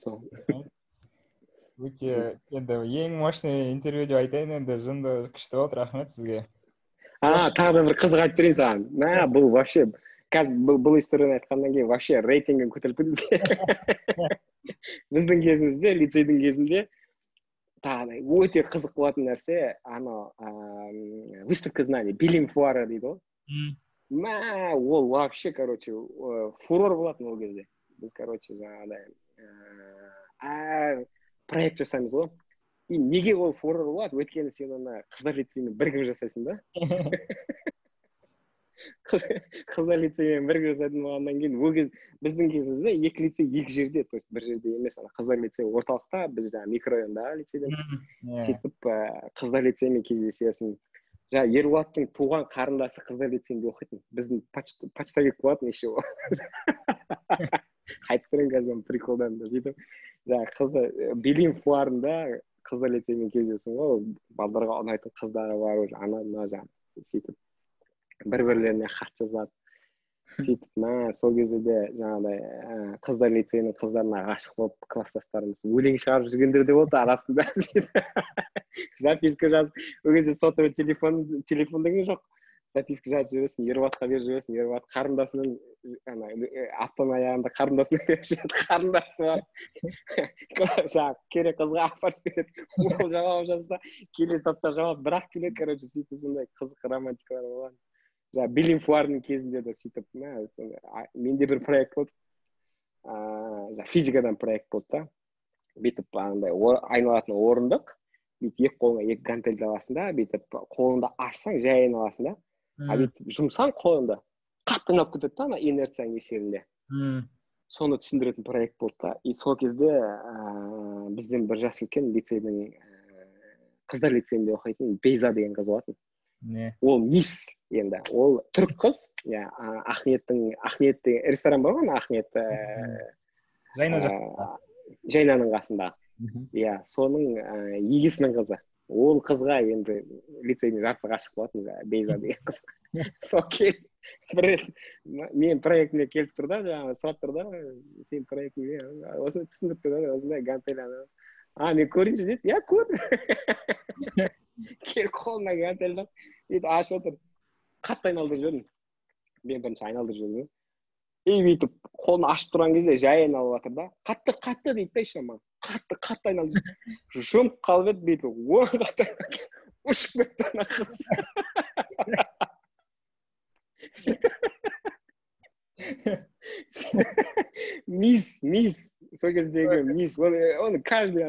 Сол. Өте, енді ең мощный интервью деп айтайын, енді жынды күшті болды, рахмет сізге. Тағы бір қызық айтып берейін саған. Бұл вообще, қазір бұл историяны айтқаннан кейін вообще рейтингін көтеріліп кетті. Біздің кезімізде, лицейдің кезінде тағы өте қызық болатын нәрсе, выставка знаний, билинг фуары дейді ғой. Ол вообще, фурор болатын ол кезде. Біз, жаңағыдай, проект жасаймыз ғой. И неге ол фурор болады? Өйткені сен ана қыздар лицеймен бірігіп жасайсың да. Қыздар лицеймен бірігіп жасайтын болғаннан кейін, ол кез біздің кезімізде екі лицей екі жерде, то есть бір жерде емес, қыздар лицейі орталықта, біз жаңа микрорайонда лицейдеміз. Сөйтіп қыздар лицеймен кездесесің. Жаңа Ерболаттың туған қарындасы қыздар лицейінде оқитын. Біздің почтовик болатын еще. Айтып тұрын қазір приколдан да сөйтіп. Жаңа қыздар билинг фуарында қыздар лицеймен кездесің ғой, балдарға ұнайтын қыздары бар, ана жаңа сөйтіп бір-бірлеріне хат жазады. Сөйтіп, сол кезде де жаңағыдай қыздар лицейінің қыздарына ғашық болып класстастарымыз өлең шығарып жүргендер де болды арасында. Записка жазып, ол кезде сотовый телефонның жоқ. Записка жазып жүресің, Ерболатқа беріп жүресің, Ерболат қарындасының автон аяғында қарындасына беріп жүреді, қарындасы бар. Керек қызға апарып береді, ол жауап жазса, келесі апта жауап бірақ келеді, сөйтіп сондай қызық романтикалар болған. Билинг фуарының кезінде де сөйтіп, менде бір проект болды, физикадан проект болды да, бүйтіп айналатын орындық, бүйтіп екі қолыңа екі гантельді аласың да, бүйтіп қолыңда ашсаң жай айналасың да, бүйтіп жұмсаң қолыңда қатты айналып кетеді да, инерцияның есебінде. Соны түсіндіретін проект болды да, и сол кезде бізден бір жас үлкен лицейдің қыздар лицейінде оқитын Бейза деген қыз болатын. Ол мисс енді, ол түрік қыз, Ахниет ресторан бар ғой, Ахниет Жайнаның қасында. Соның егесінің қызы. Ол қызға енді лицейдің жартысы ғашық болатын, Бейза деген қыз. Сол келіп, бір рет мен проектіме келіп тұр да, сұрап тұр да, сен проектіме, осыны түсіндіріп тұр да, осындай гантеляны. Мен көрінші дейді, көр. Келіп қолына гантельді, ашып отыр. Қатты айналдырып жүрдім. Мен бірінші айналдырып жүрдім. И бүйтіп қолын ашып тұрған кезде жай айналып жатыр да. Қатты дейді да ішіма. Қатты айналдырып. Жұмып қалып еді бүйтіп. Оң қатты ұшып кетті ана қыз. Мисс. Сол кездегі мисс. Оны каждый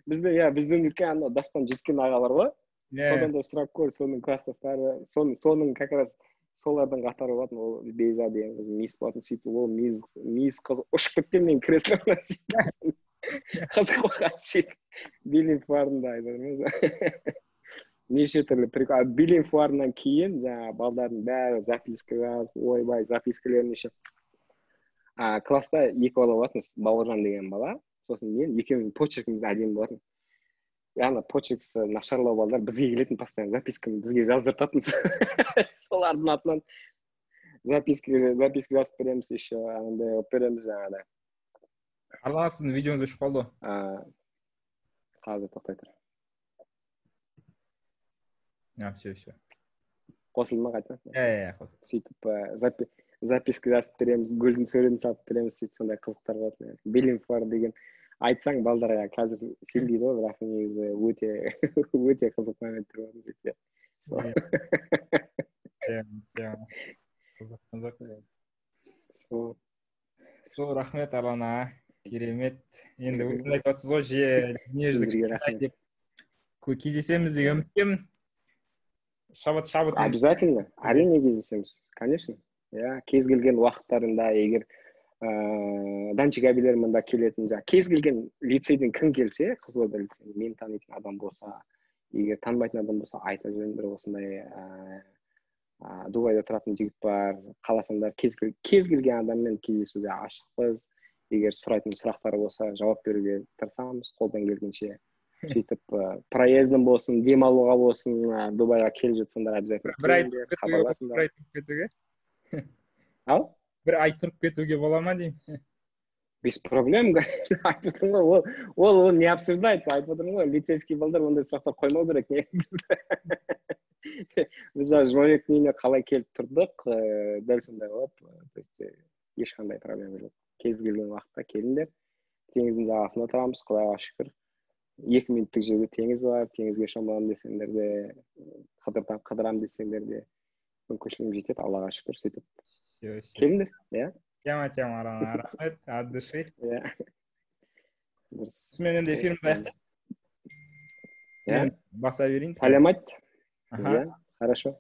біздің үлкен Дастан Жүскен аға бар ғой. Содан да сұрап көр, соның класстастары, соның как раз солардың қатары болатын, ол Бейза деген қыз мисс болатын, сөйтіп ол мисс қыз ұшып кеткен мен креслодан сөйтіп. Қызық болған сөйтіп билинг барында айтады. Неше түрлі прикол. Билинг барынан кейін жаңағы балдардың бәрі записка жазып, ойбай, запискалерін неше. Класста екі бала болатынбыз, Бауыржан деген бала, сосын мен, екеуміздің почеркіміз әдемі болатын. Яғни почеркісі нашарлау балдар бізге келетін постоянно записканы бізге жаздыртатын. Солардың атынан записка жазып береміз, еще андай алып береміз жаңағыдай. Арлан, сіздің видеоңыз өшіп қалды. Қазір тоқтай тұр. Все. Қосылды ма қайта? Қосылды. Сөйтіп записка жазып береміз, гүлдің суретін салып береміз, сөйтіп сондай қызықтар болады. Билинг бар деген айтсаң балдарға қазір сенбейді ғой, бірақ негізі өте қызық моменттер болады. Қызық. Сол, рахмет Арлан. Керемет. Енді өзіңіз айтып жатсыз ғой, дүниежүзілік деп кездесеміз деген үміттемін. Шабыт. Обязательно. Әрине кездесеміз. Конечно. Кез келген уақыттарында, егер Данчик әбилер мында келетін, кез келген лицейден кім келсе, Қызылорда лицейден мен танитын адам болса, егер танымайтын адам болса, айта жөніндір осындай Дубайда тұратын жігіт бар, қаласаңдар, кез келген адаммен кездесуге ашықпыз. Егер сұрайтын сұрақтары болса, жауап беруге тырысамыз, қолдан келгенше. Сөйтіп, проездың болсын, демалуға болсын, Дубайға келіп жатсаңдар, обязательно хабарласыңдар. Бір ай тұрып кетуге бола ма деймін? Без проблем, айтып отырмын ғой, ол не обсуждается, айтып отырмын ғой, лицейский балдар ондай сұрақтар қоймау керек. Біз жоймектің үйіне қалай келіп тұрдық, дәл сондай болып, ешқандай проблема жоқ. Кез келген уақытта келіңдер, теңіздің жағасында тұрамыз, Құдайға шүкір. 2 минуттық жерде теңіз бар, теңізге шомыламын десеңдер де, қыдырам десеңдер де, мүмкіншілігім жетеді, Аллаға шүкір, сөйтіп. Келіңдер, Тема, рахмет, от души. Мен енді эфирімізді аяқтайық. Мен баса берейін. Сәлемет. Хорошо.